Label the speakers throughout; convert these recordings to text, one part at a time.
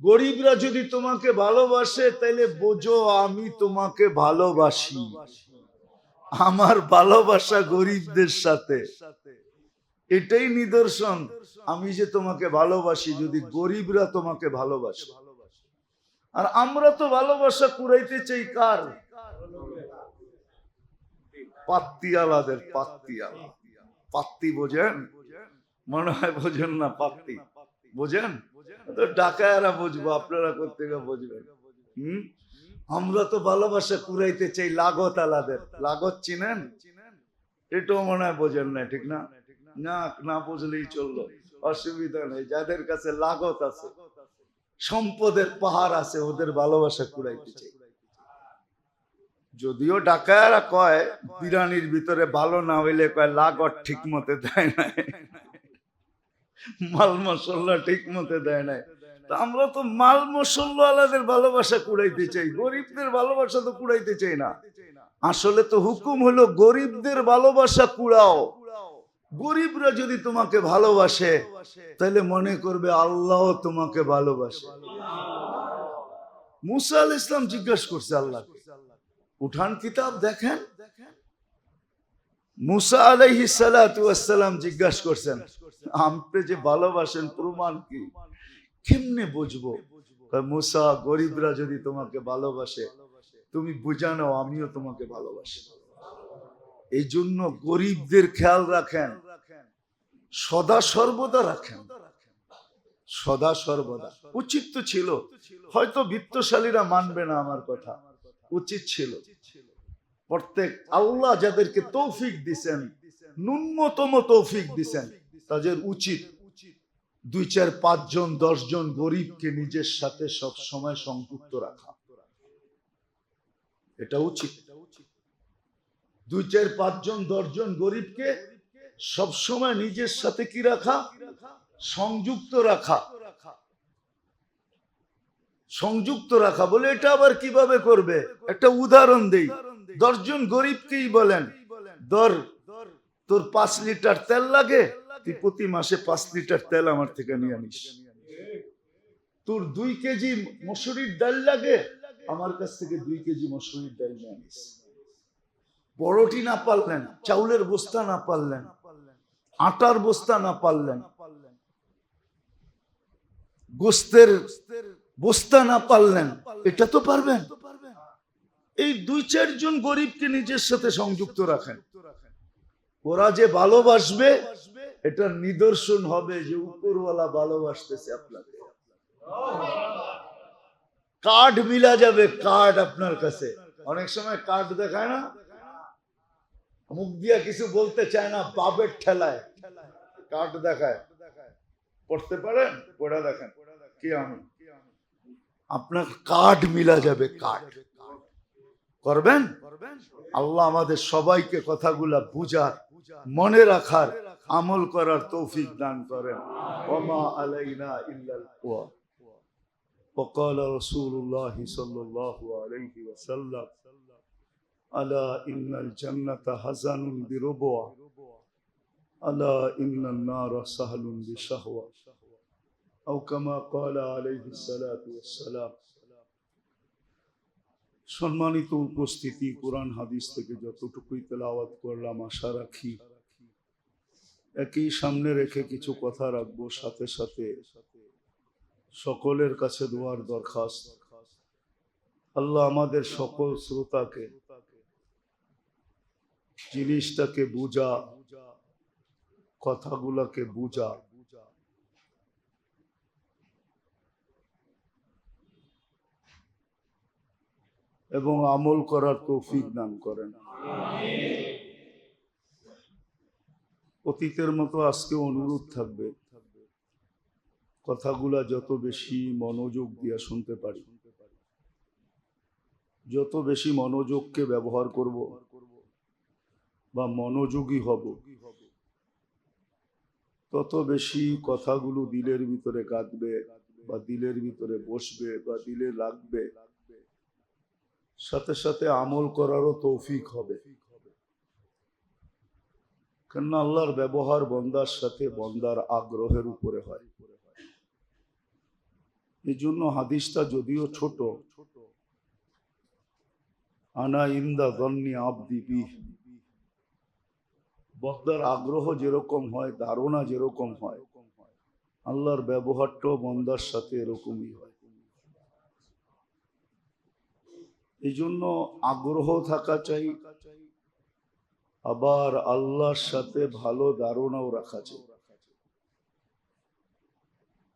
Speaker 1: গরিবরা যদি তোমাকে ভালোবাসে তাহলে বোঝো আমি তোমাকে ভালোবাসি, আমার ভালোবাসা গরিবদের সাথে। এটাই নিদর্শন আমি যে তোমাকে ভালোবাসি, যদি গরিবরা তোমাকে ভালোবাসে। আর আমরা তো ভালোবাসা কুড়াইতে চাই কার? পাত্তিওয়ালাদের। পাত্তিওয়ালা, পাত্তি বোঝেন? মনে হয় বোঝেন না। পাত্তি বোঝেন তো? ডাকায়ারা বুঝবো, আপনারা কোথেকে বুঝবেন? আমরা তো ভালোবাসা কুড়াইতে চাই লাগত আলাদের। লাগত চিনেন? এটাও মনে হয় বোঝেন না, ঠিক না? না, না বুঝলেই চললো, অসুবিধা নেই। যাদের কাছে লাগত আছে, সম্পদের পাহাড় আছে, ওদের ভালোবাসা কুড়াইতে চাই। যদিও ডাকায়ারা কয় বিরিয়ানির ভিতরে ভালো না হইলে কয় লাগত ঠিক মতে দেয় না, মাল মশলা ঠিক মতে দেয় নাই। আমরা তো মাল মশলা আলাদের ভালোবাসা কুড়াইতে চাই, গরিবদের ভালোবাসা তো কুড়াইতে চাই না। আসলে তো হুকুম হলো গরিবদের ভালোবাসা কুড়াও। গরিবরা যদি তোমাকে ভালোবাসে তাহলে মনে করবে আল্লাহ তোমাকে ভালোবাসে। মুসা আলাইহিস সালাম জিজ্ঞাসা করছে আল্লাহ, উঠান কিতাব দেখেন। মুসা আলাইহিস সালাতু ওয়াস সালাম জিজ্ঞাসা করছেন, আপনি যে ভালোবাসেন প্রমাণ কি, কেমনে বুঝবো? মুসা, গরিবরা যদি তোমাকে ভালোবাসে তুমি বুঝা নাও আমিও তোমাকে ভালোবাসি। এই জন্য গরিবদের খেয়াল রাখেন, সদা সর্বদা রাখেন, সদা সর্বদা। উচিত তো ছিল, হয়তো বিত্তশালীরা মানবে না আমার কথা, উচিত ছিল প্রত্যেক আল্লাহ যাদেরকে তৌফিক দিছেন, ন্যূনতম তৌফিক দিছেন, তাদের উচিত 2, 4, 5 জন 10 জন গরিবকে নিজের সাথে সব সময় সংযুক্ত রাখা। এটা উচিত। 2, 4, 5 জন 10 জন গরিবকে সব সময় নিজের সাথে কি রাখা? সংযুক্ত রাখা। সংযুক্ত রাখা বলে এটা আবার কিভাবে করবে? একটা উদাহরণ দেই। 10 জন গরিবকেই বলেন, ধর তোর 5 লিটার তেল লাগে, তুই প্রতি মাসে 5 লিটার তেল আমার থেকে নিয়ে আনিস। তোর 2 কেজি মসুরির ডাল লাগে, আমার কাছ থেকে 2 কেজি মসুরির ডাল নিয়ে আনিস। বড়টি না পারলেন, চাউলের বস্তা না পারলেন, আটার বস্তা না পারলেন, গোস্তের বস্তা না পারলেন, এটা তো পারবেন। এই 2, 4 জন গরিবকে নিজের সাথে সংযুক্ত রাখেন। ওরা যে ভালোবাসবে এটা নিদর্শন হবে যে উপরওয়ালা ভালোবাসতেছে আপনাকে। কার্ড মিলা যাবে, কার্ড আপনার কাছে। অনেক সময় কার্ড দেখায় না, মুখ দিয়া কিছু বলতে চায় না, বাপের ঠেলায় কার্ড দেখায়। পড়তে পারেন? পড়া দেখেন কি আমি আপনার কার্ড মিলা যাবে। কার্ড করবেন। আল্লাহ আমাদের সবাইকে কথাগুলা বুঝার, মনে রাখার, আমল করার তৌফিক দান করেন। ওমা আলাইনা ইল্লাল বালাগ। وقال رسول الله صلى الله عليه وسلم ألا إن الجنة حزن بربع ألا إن النار سهل بشهوة أو كما قال عليه الصلاة والسلام। সম্মানিত উপস্থিতি, কোরআন হাদিস থেকে যতটুকুই তেলাওয়াত করলাম আশা রাখি একই সামনে রেখে কিছু কথা রাখবো। সাথে সাথে সকলের কাছে দোয়ার দরখাস্ত, আল্লাহ আমাদের সকল শ্রোতাকে জিনিসটাকে বুঝা, কথাগুলোকে বুঝা এবং আমল করার তৌফিক দান করেন। অতীতের মতো আজকে অনুরোধ থাকবে, কথাগুলা যত বেশি মনোযোগ দিয়ে শুনতে পারি, যত বেশি মনোযোগকে ব্যবহার করব বা মনোযোগী হব, তত বেশি কথাগুলো দিলের ভিতরে গাঁথবে বা দিলের ভিতরে বসবে বা দিলে লাগবে। সাথে সাথে আমল করারও তৌফিক হবে। কেননা আল্লাহর ব্যবহার বন্দার সাথে বন্দার আগ্রহের উপরে হয়।
Speaker 2: এই জন্য হাদিসটা যদিও ছোট, আনা ইন্দা যন্নি আবদি বিহ, বন্দার আগ্রহ যেরকম হয়, ধারণা যেরকম হয়, আল্লাহর ব্যবহারটাও বন্দার সাথে এরকমই হয়। এই জন্য আগ্রহ থাকা চাই, আবার আল্লাহর সাথে ভালো ধারণাও রাখা চাই।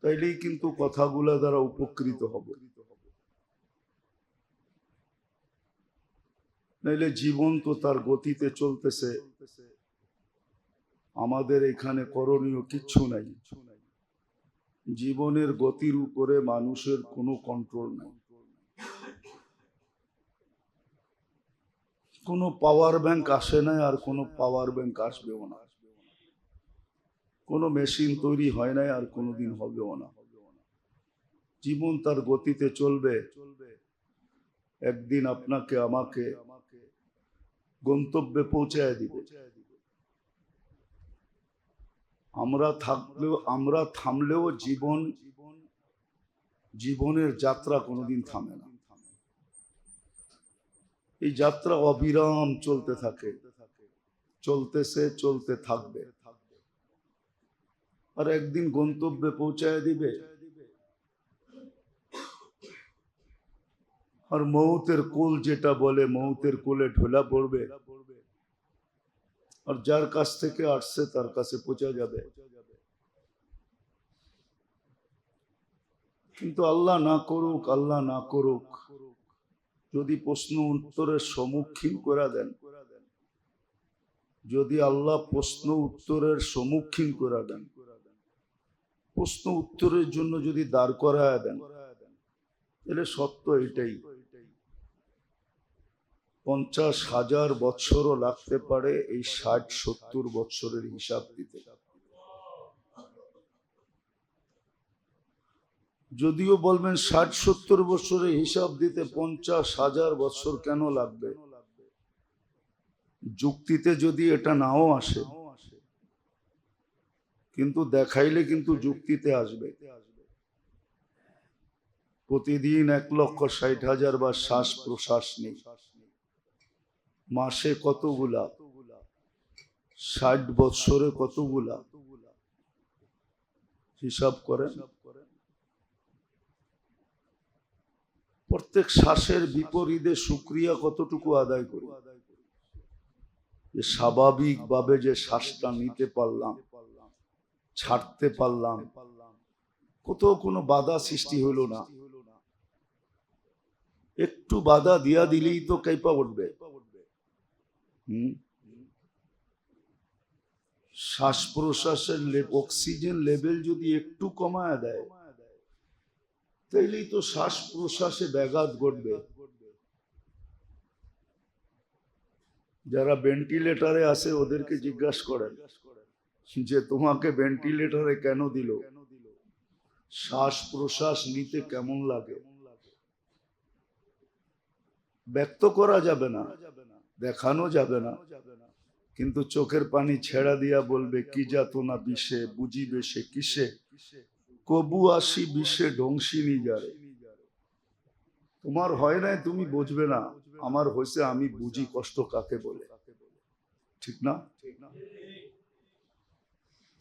Speaker 2: তাইলেই কিন্তু কথাগুলা দ্বারা উপকৃত হব। নাইলে জীবন তো তার গতিতে চলতেছে, আমাদের এখানে করণীয় কিচ্ছু নাই। জীবনের গতির উপরে মানুষের কোনো কন্ট্রোল নাই। কোনো পাওয়ার ব্যাংক আসে নাই, আর কোনো পাওয়ার ব্যাংক আসবেও না। কোনো মেশিন তৈরি হয় নাই, আর কোনোদিন হবেও না। জীবন তার গতিতে চলবে, একদিন আপনাকে আমাকে গন্তব্যে পৌঁছায় দিবে। আমরা থামলেও জীবনের যাত্রা কোনোদিন থামে না। এই যাত্রা অবিরাম চলতে থাকে, চলতেছে, চলতে থাকবে, আর একদিন গন্তব্যে পৌঁছায় দিবে। আর মৌতের কোল যেটা বলে, মৌতের কোলে ঢোলা পড়বে, আর যার কাছ থেকে আসছে তার কাছে পৌঁছা যাবে। কিন্তু আল্লাহ না করুক, আল্লাহ না করুক, যদি প্রশ্ন উত্তরের সম্মুখীন করে দেন, যদি আল্লাহ প্রশ্ন উত্তরের সম্মুখীন করে দেন, প্রশ্ন উত্তরের জন্য যদি দাঁড় করায় দেন, তাহলে সত্য এটাই, 50,000 বছরও লাগতে পারে এই 60-70 বছরের হিসাব দিতে। যদিও বলবেন 60-70 বছরের হিসাব দিতে 50,000 বছর কেন লাগবে, যুক্তিতে যদি এটা নাও আসে, কিন্তু দেখাইলে কিন্তু যুক্তিতে আসবে। প্রতিদিন 1,60,000 বার শ্বাস প্রশ্বাস নেই, মাসে কতগুলা, 60 বছরে কতগুলা, হিসাব করেন। প্রত্যেক শ্বাসের বিপরীতে শুকরিয়া কতটুকু আদায় করি, যে স্বাভাবিকভাবে যে শ্বাসটা নিতে পারলাম, ছাড়তে পারলাম, কোনো বাধা সৃষ্টি হলো না। একটু বাধা দিয়া দিলেই তো কাইপা উঠবে। শ্বাস প্রশ্বাসের অক্সিজেন লেভেল যদি একটু কমায় দেয়, তাইলেই তো শ্বাস প্রশ্বাসে ব্যাঘাত ঘটবে। যারা ভেন্টিলেটরে আছে ওদেরকে জিজ্ঞাসা করেন যে তোমাকে ভেন্টিলেটরে কেন দিল, শ্বাস প্রশ্বাস নিতে কেমন লাগে। ব্যক্ত করা যাবে না, দেখানো যাবে না, কিন্তু চোখের পানি ছেড়া দিয়া বলবে কি যাতনা বিষে, বুঝিবে সে কিসে, কবু আসি বিষে ধ্বংসিনী যারে। তোমার হয় নাই, তুমি বুঝবে না, আমার হয়েছে, আমি বুঝি কষ্ট কাকে বলে। ঠিক না?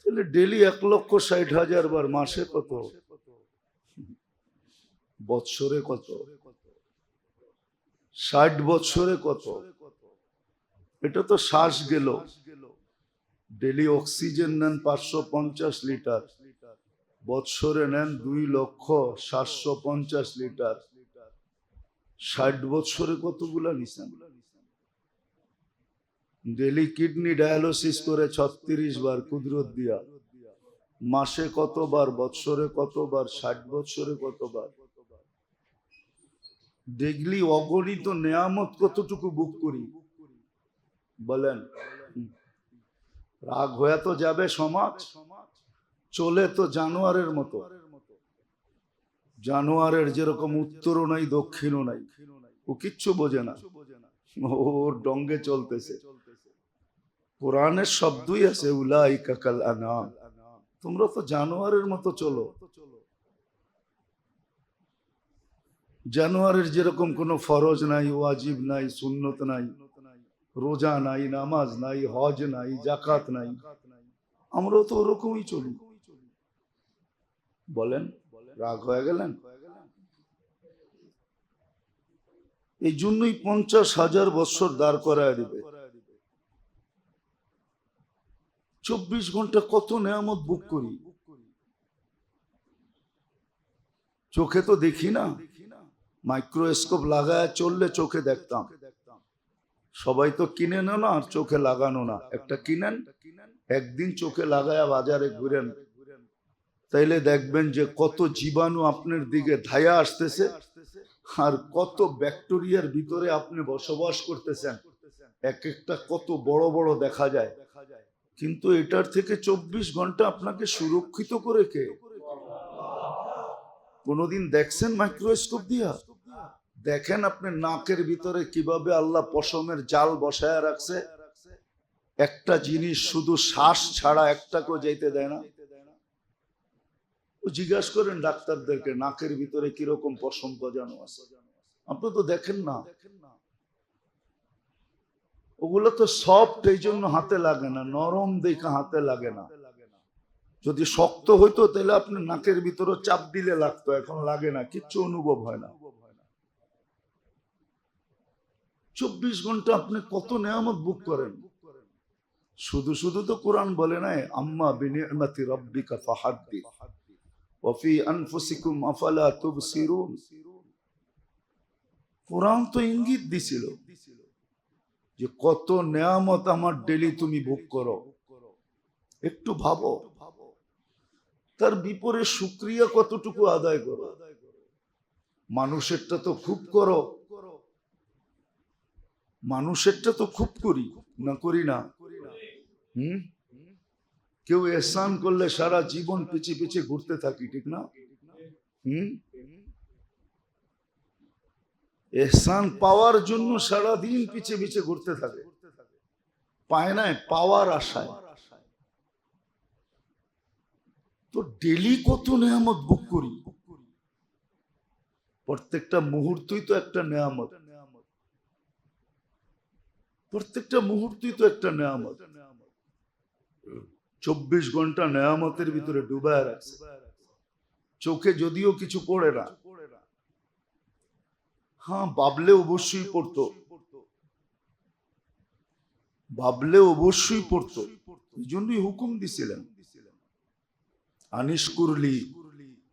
Speaker 2: তাহলে ডেলি 1,60,000 বার, মাসে কত, বৎসরে কত, 60 বৎসরে কত, এটা তো শ্বাস গেল। ডেলি অক্সিজেন নেন 550 লিটার, বৎসরে নেন 2,750,000 লিটার, 60 বৎসরে কতগুলা নিছেন। ডেলি কিডনি ডায়ালিসিস করে 36 বার কুদরত দিয়া, মাসে কতবার, বৎসরে কতবার, 60 বৎসরে কতবার। ডেইলি অগণিত নেয়ামত কতটুকু বুক করি বলেন। রাগ হয়ে তো যাবে সমাজ, চলে তো জানোয়ারের মতো। জানোয়ারের যেরকম উত্তরও নাই দক্ষিণও নাই, ও কিচ্ছু বোঝে না, ওর ডঙ্গে চলতেছে। কোরআনের শব্দই আছে উলাইকা কাল আনআম, তোমরা তো জানোয়ারের মতো চলো। জানোয়ারের যেরকম কোনো ফরজ নাই, ওয়াজিব নাই, সুন্নত নাই, রোজা নাই, নামাজ নাই, হজ নাই, জাকাত নাই, আমরাও তো ওরকমই চলি। বলেন, রাগ হয়ে গেলেন? এই জন্যই 50,000 বছর দাঁড় করায় দিবে। 24 ঘন্টা কত নেয়ামত বুক করি, চোখে তো দেখি না। মাইক্রোস্কোপ লাগায় চললে চোখে দেখতাম। সবাই তো কিনে না, আর চোখে লাগানো না। একটা কিনেন, একদিন চোখে লাগায়া বাজারে ঘুরেন, তাইলে দেখবেন যে কত জীবাণু আপনার দিকে ধায়া আসতেছে, আর কত ব্যাকটেরিয়ার ভিতরে আপনি বসবাস করতেছেন। এক একটা কত বড় বড় দেখা যায়, কিন্তু এটার থেকে 24 ঘন্টা আপনাকে সুরক্ষিত করে কে? কোনদিন দেখছেন মাইক্রোস্কোপ দিয়া? দেখেন আপনি নাকের ভিতরে কিভাবে আল্লাহ পশমের জাল বসায় রাখছে। একটা জিনিস শুধু শ্বাস ছাড়া একটাকেও যাইতে দেয় না। জিজ্ঞাসা করেন ডাক্তারদেরকে, নাকের ভিতরে কিরকম পশম গজানো আছে, আপনি তো দেখেন না। ওগুলো তো সফট, এই জন্য হাতে লাগে না, নরম দেখে হাতে লাগে না। যদি শক্ত হইতো তাহলে আপনি নাকের ভিতরে চাপ দিলে লাগতো, এখন লাগে না, কিচ্ছু অনুভব হয় না। 24 ঘন্টা আপনি কত নেয়ামত বুক করেন। শুধু শুধু তো কোরআন বলে নাই আম্মা বিনিআমাতি রাব্বিকা ফাহাদ্দিস ওয়া ফি আনফুসিকুম আফালা তুবসিরুন। কোরআন তো ইঙ্গিত দিছিল যে কত নেয়ামত আমার ডেলি তুমি ভোগ করো, একটু ভাবো। তার বিপরীতে শুকরিয়া কতটুকু আদায় করো। মানুষেরটা তো খুব করো, মানুষেরটা তো খুব করি না, করি না? কেউ এহসান করলে সারা জীবন পিছিয়ে পিছিয়ে ঘুরতে থাকি, ঠিক না? এহসান পাওয়ার জন্য সারা দিন পিছিয়ে পিছিয়ে ঘুরতে থাকে, পায় না, পাওয়ার আশায়। তো ডেলি কত নেয়ামত ভোগ করি, প্রত্যেকটা মুহূর্তই তো একটা নেয়ামত, প্রত্যেকটা মুহূর্তই তো একটা নেয়ামত। 24 ঘন্টা নেয়ামতের ভিতরে ডুবায় রাখছে। চোখে যদিও কিছু পড়ে না, হ্যাঁ ভাবলে অবশ্যই পড়তো, ভাবলে অবশ্যই পড়তো। এই জন্যই হুকুম দিছিলেন আনিশ কুরলি,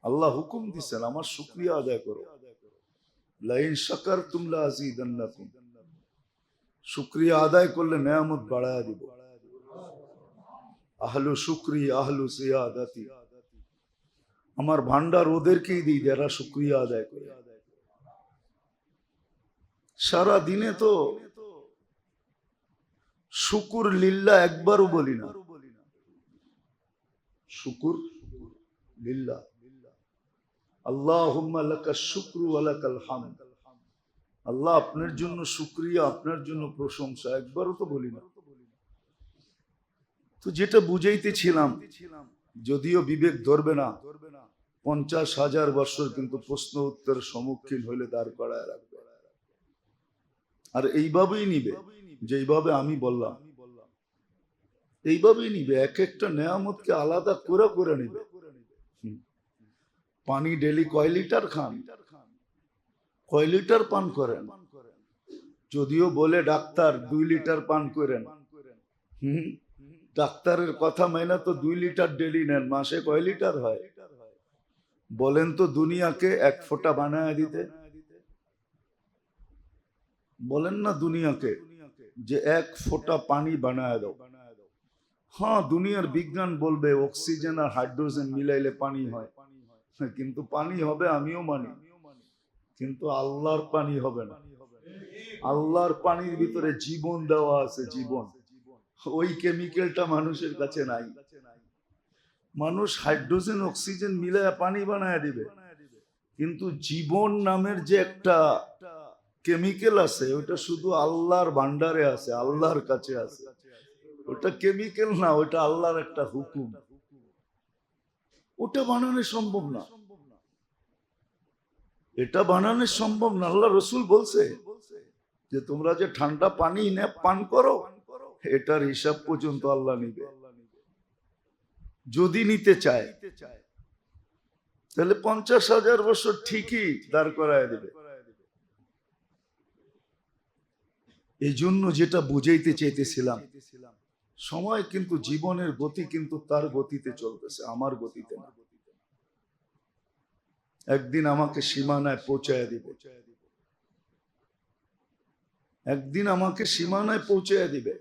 Speaker 2: আল্লাহ হুকুম দিছেন আমার শুকরিয়া আদায় করো। লাইন শাকারতুম লাযীদান্নাকুম, শুকরিয়া আদায় করলে নেয়ামত বাড়ায়া দিব। আহলু শুকরি আহলু সিয়াদাতি, আমার ভান্ডার ওদেরকেই দিই যারা শুকরিয়া আদায় করে। সারা দিনে তো শুকুর লিল্লাহ একবারও বলি না। শুকুর লিল্লাহ, আল্লাহুম্মা লাকা শুকরু ওয়া লাকাল হামদ। আল্লাহ আপনার জন্য শুকরিয়া, আপনার জন্য প্রশংসা, একবারও তো বলি না। তো যেটা বুঝাইতেছিলাম, যদিও বিবেক ধরবে না, 50,000 বছর কিন্তু প্রশ্ন উত্তরের সম্মুখীন হইলে দাঁড় করায় রাখবে। আর এইভাবেই নিবে, যেইভাবে আমি বললাম এইভাবেই নিবে। এক একটা নেয়ামতকে আলাদা করে করে নিবে। পানি ডেলি কয় লিটার খান, কয় লিটার পান করেন? যদিও বলে ডাক্তার 2 লিটার পান করেন, ডাক্তারের কথা মাইনা তো 2 লিটার ডেলি নেন, মাসে কয় লিটার হয় বলেন তো? দুনিয়াকে 1 ফোঁটা বানায় দিতে বলেন না দুনিয়াকে যে 1 ফোঁটা পানি বানায় দাও। হ্যাঁ, দুনিয়ার বিজ্ঞান বলবে অক্সিজেন আর হাইড্রোজেন মিলাইলে পানি হয়, কিন্তু পানি হবে, আমিও মানি, কিন্তু আল্লাহর পানি হবে না। আল্লাহর পানির ভিতরে জীবন দেওয়া আছে, জীবন। ওই কেমিক্যালটা মানুষের কাছে নাই। মানুষ হাইড্রোজেন অক্সিজেন মিলায় পানি বানায় দিবে, কিন্তু জীবন নামের যে একটা কেমিক্যাল আছে, ওটা শুধু আল্লাহর ভান্ডারে আছে, আল্লাহর কাছে আছে। ওটা কেমিক্যাল না, ওটা আল্লাহর একটা হুকুম, ওটা বানানো সম্ভব না। এটা বানানো সম্ভব না। আল্লাহ রসুল বলছে যে তোমরা যে ঠান্ডা পানি নে পান করো, এটার হিসাব পর্যন্ত আল্লাহ নিবে। যদি নিতে চায় তাহলে 50,000 বছর ঠিকই দাঁড় করায় দেবে। এই জন্য যেটা বুঝাইতে চাইতেছিলাম, সময় কিন্তু জীবনের গতি কিন্তু তার গতিতে চলতেছে, আমার গতিতে না। একদিন আমাকে সীমানায় পৌঁছায় দিবে, একদিন আমাকে সীমানায় পৌঁছায় দিবে।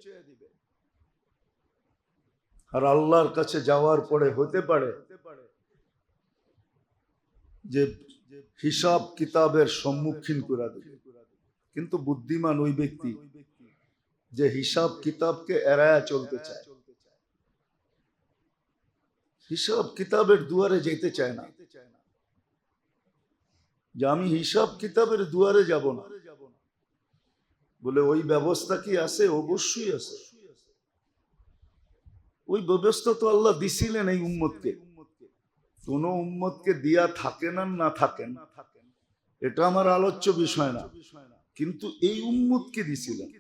Speaker 2: আর আল্লাহর কাছে যাওয়ার পরে হতে পারে যে হিসাব কিতাবের সম্মুখীন করে দেবে। কিন্তু বুদ্ধিমান ওই ব্যক্তি যে হিসাব কিতাবকে এড়ায়া চলতে চায়, হিসাব কিতাবের দুয়ারে যেতে চায় না, যে আমি হিসাব কিতাবের দুয়ারে যাব না। বলে ওই ব্যবস্থা কি আছে? অবশ্যই আছে। ওই ব্যবস্থা তো আল্লাহ দিছিলেন এই উম্মতকে। কোন উম্মতকে দিয়া থাকেন আর না থাকেন এটা আমার আলোচ্য বিষয় না, কিন্তু এই উম্মতকে দিছিলেন।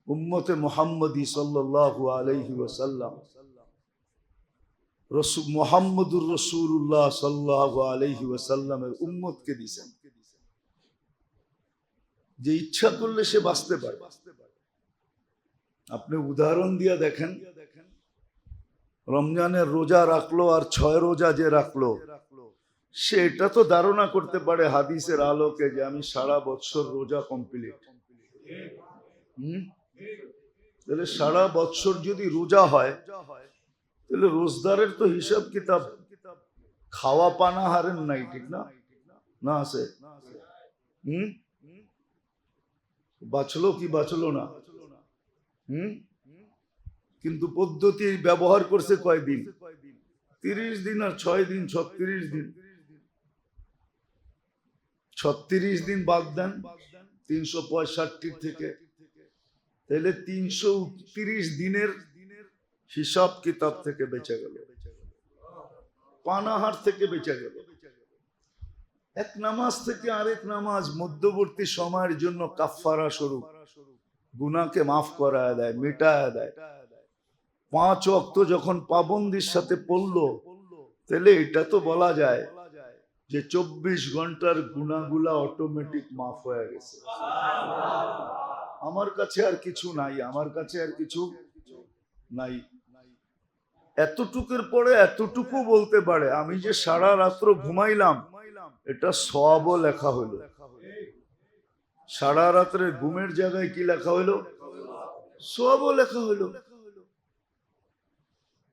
Speaker 2: উম্মতে মুহাম্মদী সাল্লাল্লাহু আলাইহি ওয়াসাল্লাম, রাসূল মুহাম্মদুর রাসূলুল্লাহ সাল্লাল্লাহু আলাইহি ওয়াসাল্লামের উম্মতকে দিয়েছেন, যে ইচ্ছা করলে সে বাঁচতে পারে। আপনি উদাহরণ দিয়ে দেখেন, রমজানের রোজা রাখলো আর 6 রোজা যে রাখলো, সে এটা তো ধারণা করতে পারে হাদিসের আলোকে যে আমি সারা বছর রোজা কমপ্লিট। তাহলে সারা বছর যদি রোজা হয়, তাহলে রোজদারের তো হিসাব কিতাব খাওয়া পানাহারের নাই, ঠিক না? না আছে? বাঁচলো কি বাঁচলো না? কিন্তু পদ্ধতি ব্যবহার করছে কয়দিন? 30 দিন আর 6 দিন, 36 দিন। 36 দিন বাদ দেন 365 থেকে, তাহলে 330 দিনের হিসাব কিতাব থেকে বেঁচে গেল, পানাহার থেকে বেঁচে গেল। এক নামাজ থেকে আরেক নামাজ মধ্যবর্তী সময়ের জন্য কাফফারা স্বরূপ গুনাহকে মাফ করায় দেয়, মিটায় দেয়। 5 ওয়াক্ত যখন পাবন্দির সাথে পড়লো, তাহলে এটা তো বলা যায় যে 24 ঘন্টার গুনাহগুলা অটোমেটিক মাফ হয়ে গেছে। আমার কাছে আর কিছু নাই, আমার কাছে আর কিছু নাই। এতটুকুর পরে এতটুকু বলতে পারে, আমি যে সারা রাত্র ঘুমাইলাম এটা সওয়াবও লেখা হলো। সারা রাত্রে ঘুমের জায়গায় কি লেখা হলো? সওয়াবও লেখা হলো।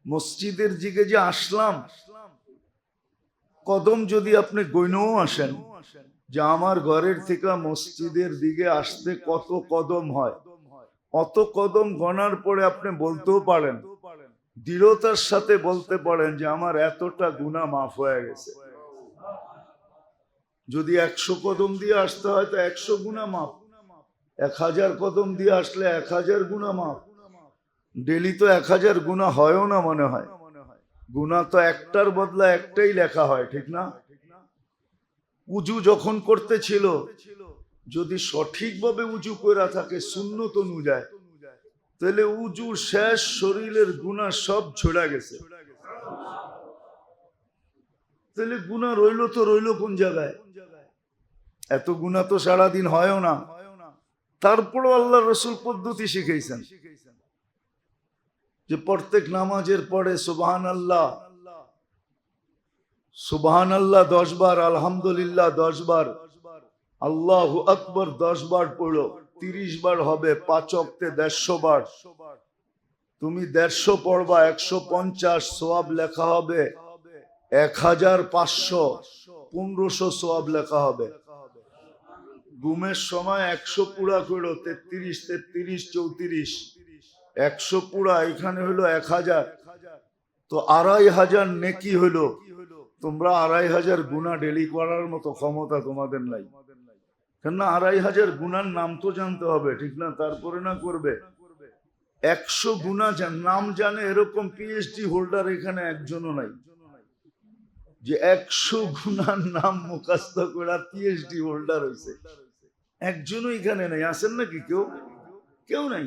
Speaker 2: মসজিদের দিকে যে আসলাম, কদম যদি আপনি গইনও আসেন যে আমার ঘরের থেকে মসজিদের দিকে আসতে কত কদম হয়, অত কদম গণার পরে আপনি বলতেও পারেন, দৃঢ়তার সাথে বলতে পারেন যে আমার এতটা গুনাহ মাফ হয়ে গেছে। যদি 100 কদম দিয়ে আসতে হয় তো 100 গুনাহ মাফ, 1000 কদম দিয়ে আসলে 1000 গুনাহ মাফ। ডেলি তো 1000 গুনাহ হয়ও না মনে হয়, গুনাহ তো একটার বদলা একটাই লেখা হয়, ঠিক না? উজু যখন করতেছিল, যদি সঠিকভাবে উজু করে থাকে সুন্নত অনুযায়ী, তাহলে উজু শেষ শরীরের গুনাহ সব ঝরে গেছে। তাহলে গুনাহ রইলো তো রইলো কোন জায়গায়? এত গুনাহ তো সারাদিন হয়ও না। তারপরও আল্লাহ রসুল পদ্ধতি শিখাইছেন যে প্রত্যেক নামাজের পরে সুবহানাল্লাহ, সুবহানাল্লাহ 10 বার, আলহামদুলিল্লাহ 10 বার, আল্লাহু আকবার 10 বার পড়ো। 30 বার হবে, 5 ওয়াক্তে 150 বার। তুমি 150 পড়বা, 150 সওয়াব লেখা হবে। 1500, 1500 সওয়াব লেখা হবে। ঘুমের সময় 100 পুরা করো, 33, 33, 34, 100 পুরা, এখানে হলো 1000, তো 2500 নেকি হলো। তোমরা 2500 গুনাহ ডেলি করার মতো ক্ষমতা তোমাদের নাই, কেননা 2500 গুনার নাম তো জানতে হবে, ঠিক না? তারপরে না করবে। 100 গুনাহ নাম জানে এরকম পিএইচডি হোল্ডার এখানে একজনও নাই। যে 100 গুনার নাম মুখস্থ করে পিএইচডি হোল্ডার হয়েছে, একজনও এখানে নাই। আছেন নাকি কেউ? কেউ নাই।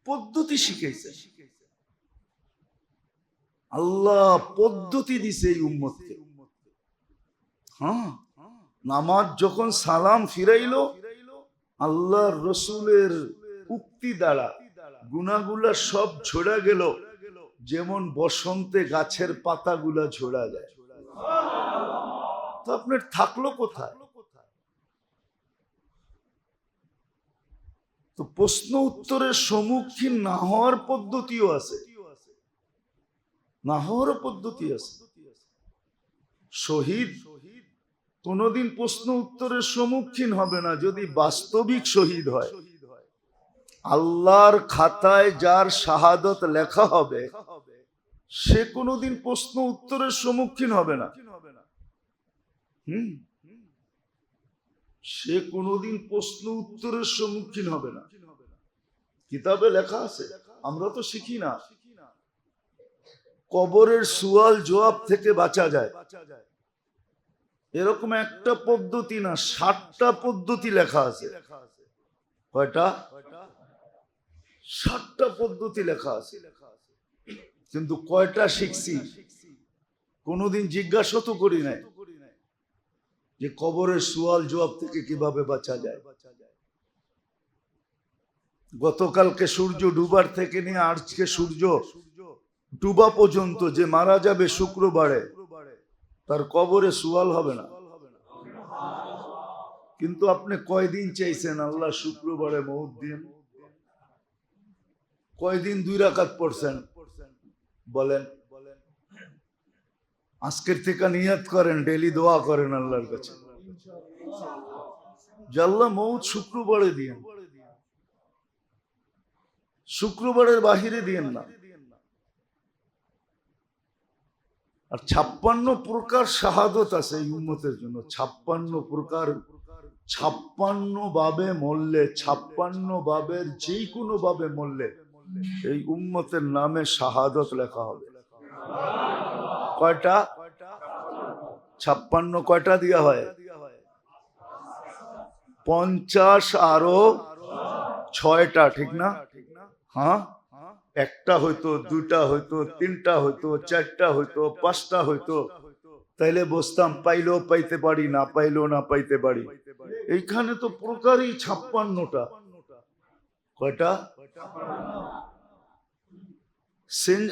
Speaker 2: পদ্ধতি শিখাইছে আল্লাহ, পদ্ধতি দিছে এই উম্মতকে। হ্যাঁ, নামাজ যখন সালাম ফিরাইলো, আল্লাহর রসুলের উক্তি দ্বারা গুনাহগুলা সব ঝরা গেল, যেমন বসন্তে গাছের পাতাগুলা ঝরা যায়। তো আপনার থাকলো কোথায়? তো প্রশ্ন উত্তরের সম্মুখীন না হওয়ার পদ্ধতিও আছে, না হওয়ার পদ্ধতি আছে। শহীদ কোনদিন প্রশ্ন উত্তরের সম্মুখীন হবে না যদি বাস্তবিক শহীদ হয়। আল্লাহর খাতায় যার শাহাদত লেখা হবে সে কোনদিন প্রশ্ন উত্তরের সম্মুখীন হবে না। সে কোনদিন প্রশ্ন উত্তরের সম্মুখীন হবে না। কিতাবে লেখা আছে, আমরা তো শিখি না। কবরের সুয়াল জবাব থেকে বাঁচা যায় এরকম একটা পদ্ধতি না, 60টা পদ্ধতি লেখা আছে। কয়টা? 60টা পদ্ধতি লেখা আছে। কিন্তু কয়টা শিখছি কোনদিন জিজ্ঞাসা তো করি নাই যে কবরের সুয়াল জবাব থেকে কিভাবে বাঁচা যায়। গতকালকে সূর্য ডুবার থেকে নিয়ে আজকে সূর্য ডুবা পর্যন্ত যে মারা যাবে শুক্রবারে, তার কবরে সুয়াল হবে না। কিন্তু আপনি কয়দিন চাইছেন আল্লাহ শুক্রবারে মউত দিন? কয়দিন 2 রাকাত পড়ছেন বলেন? আজকের থেকে নিয়ত করেন, ডেলি দোয়া করেন আল্লাহর কাছে যে আল্লাহ মউত শুক্রবারে দিন, শুক্রবারের বাহিরে দিন না। আর 56 প্রকার শাহাদত আছে এই উম্মতের জন্য। 56 প্রকার, 56 ভাবে মরলে, 56 ভাবের যে কোনো ভাবে মরলে এই উম্মতের নামে শাহাদত লেখা হবে। কয়টা? 56 কয়টা দিয়া হয়? 50 আরো 6টা, ঠিক না? হ্যাঁ, একটা হইতো, 2টা হইতো, 3টা হইতো, 4টা হইতো, 5টা হইতো, তাইলে বসতাম, পাইলেও পাইতে পারি, না পাইলেও না পাইতে পারি। এইখানে তো প্রকারই 56টা। কয়টা?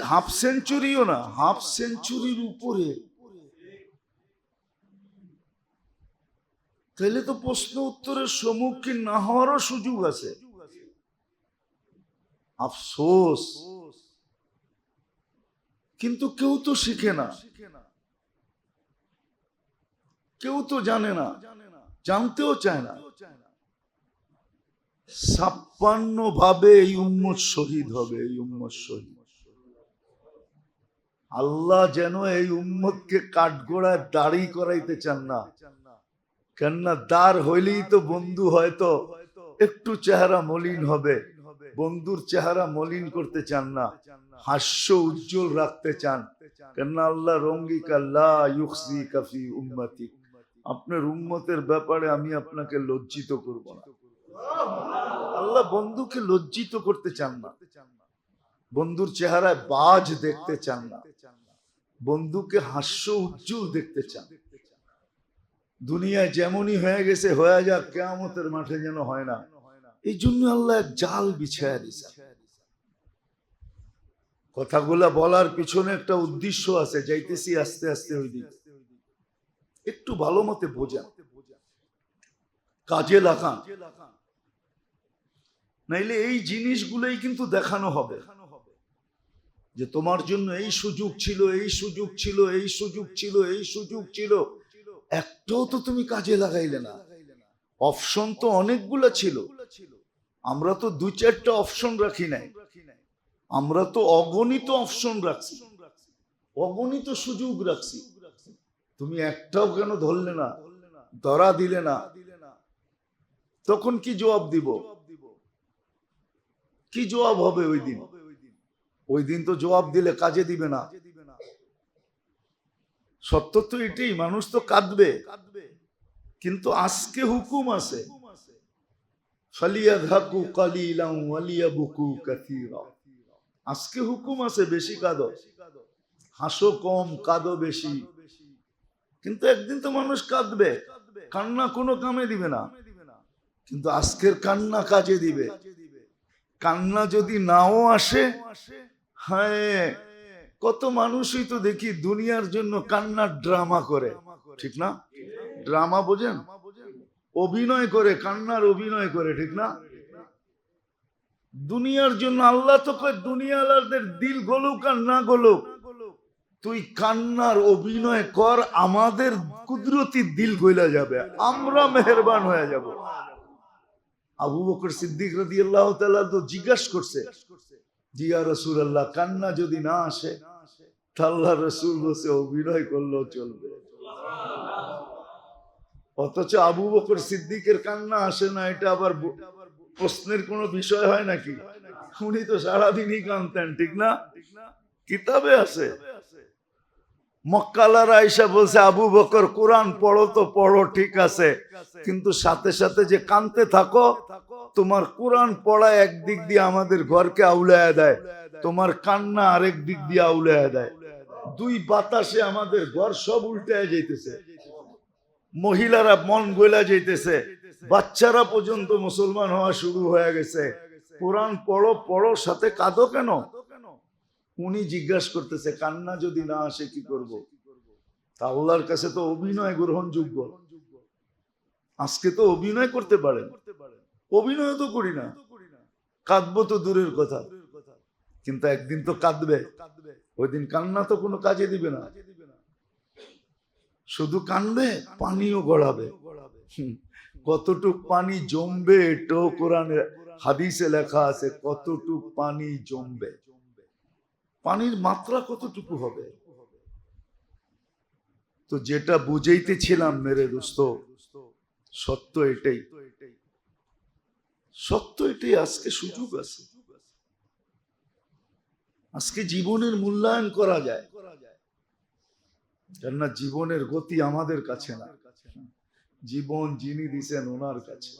Speaker 2: হাফ সেঞ্চুরিও না, হাফ সেঞ্চুরির উপরে। তাহলে তো প্রশ্ন উত্তরের সম্মুখীন না হওয়ারও সুযোগ আছে। আফসোস, কিন্তু কেউ তো শিখে না, কেউ তো জানে না, জানতেও চায় না। 56 ভাবে এই উম্মত শহীদ হবে, এই উম্মত শহীদ। আল্লাহ যেন এই উম্মতকে কাঠগোড়ায় দাড়ি করাইতে চান না। কেননা দাঁড় হইলেই তো বন্ধু হয়তো একটু চেহারা মলিন হবে, বন্ধুর চেহারা মলিন করতে চান না, হাস্য উজ্জ্বল রাখতে চান। কেননা আল্লাহ রঙ্গিকা লা ইউখজিকা ফি উম্মতি, আপনার উম্মতের ব্যাপারে আমি আপনাকে লজ্জিত করব না। আল্লাহ বন্ধুকে লজ্জিত করতে চান না, বন্ধুর চেহারায় বাজ দেখতে চান না, বন্ধুকে হাস্য উজ্জ্বল দেখতে চান। দুনিয়ায় যেমনই হয়ে গেছে হয়ে যাক, কিয়ামতের মাঠে যেন হয় না। এই জন্য আল্লাহ এক জাল বিছায়া দিয়েছেন। কথাগুলা বলার পিছনে একটা উদ্দেশ্য আছে, যাইতেছি আস্তে আস্তে ওই দিকে। একটু ভালো মতে বোঝা, কাজে লাগান, নাইলে এই জিনিসগুলোই কিন্তু দেখানো হবে যে তোমার জন্য এই সুযোগ ছিল, এই সুযোগ ছিল, এই সুযোগ ছিল, এই সুযোগ ছিল, একটাও তো তুমি কাজে লাগাইলে না। অপশন তো অনেকগুলো ছিল, আমরা তো 2-4টা অপশন রাখি নাই, আমরা তো অগণিত অপশন রাখছি, অগণিত সুযোগ রাখছি। তুমি একটাও কেন ধরলে না, ধরা দিলে না? তখন কি জবাব দিব? কি জবাব হবে ওই দিন? ওই দিন তো জবাব দিলে কাজে দিবে না। সত্য তো এটাই, মানুষ তো কাঁদবে, কিন্তু আজকে হুকুম আছে ফালিয়াযহাকু কালিলান ওয়ালিয়াবকু কাসীরা। আজকে হুকুম আছে বেশি কাঁদো, হাসো কম কাঁদো বেশি। কিন্তু একদিন তো মানুষ কাঁদবে, কান্না কোনো কামে দিবে না, কিন্তু আজকের কান্না কাজে দিবে। কান্না যদি নাও আসে, হ্যাঁ, কত মানুষই তো দেখি দুনিয়ার জন্য কান্নার ড্রামা করে, ঠিক না? ড্রামা বোঝেন? অভিনয় করে, কান্নার অভিনয় করে, ঠিক না? দুনিয়ার জন্য আল্লাহ তো কয় দুনিয়ালাদের দিল গলুক আর না গলুক, তুই কান্নার অভিনয় কর, আমাদের কুদরতি দিল গইলা যাবে, আমরা মেহেরবান হয়ে যাব। আবু বকর সিদ্দিক রাদিয়াল্লাহু তাআলা তো জিজ্ঞাসা করছে, জি ইয়া রাসূলুল্লাহ, কান্না যদি না আসে, আল্লাহ রাসূল বসে অভিনয় করলেও চলবে। অথচ আবু বকর সিদ্দিকের কান্না আসে না, এটা আবার প্রশ্নের কোনো বিষয় হয় নাকি? উনি তো সারাদিনই কাঁদতেন, ঠিক না? কিতাবে আছে। মক্কালার আয়েশা বলছে, আবু বকর কোরআন পড়ো তো পড়ো, ঠিক আছে, কিন্তু সাথে সাথে যে কাঁদতে থাকো, তোমার কোরআন পড়া একদিক দিয়ে আমাদের ঘরকে আউলায়া দেয়, তোমার কান্না আরেক দিক দিয়ে আউলায়া দেয়। দুই বাতাসে আমাদের ঘর সব উল্টায় যাইতেছে, মহিলারা মন গলা যাইতেছে, বাচ্চারা পর্যন্ত মুসলমান হওয়া শুরু হয়ে গেছে। কোরআন পড়ো পড়ো, সাথে কাঁদো কেন? উনি জিজ্ঞাসা করতেছে, কান্না যদি না আসে কি করব? আল্লাহর কাছে তো অভিনয় গ্রহণযোগ্য। আজকে তো অভিনয় করতে পারেন, অভিনয় তো করি না, কাঁদবো তো দূরের কথা, কিন্তু একদিন তো কাঁদবে। ওই দিন কান্না তো কোনো কাজে দিবে না, শুধু কানবে, পানিও গড়াবে। কতটুক পানি জমবে এটাও কোরআনে হাদিসে লেখা আছে, কতটুক পানি জমবে, পানির মাত্রা কতটুকু হবে। তো যেটা বুঝাইতেছিলাম মেরে দোস্ত, সত্য এটাই, সত্য এটাই। আজকে সুযোগ আছে, আজকে জীবনের মূল্যায়ন করা যায়, কেননা জীবনের গতি আমাদের কাছে না, জীবন যিনি দিছেন ওনার কাছে।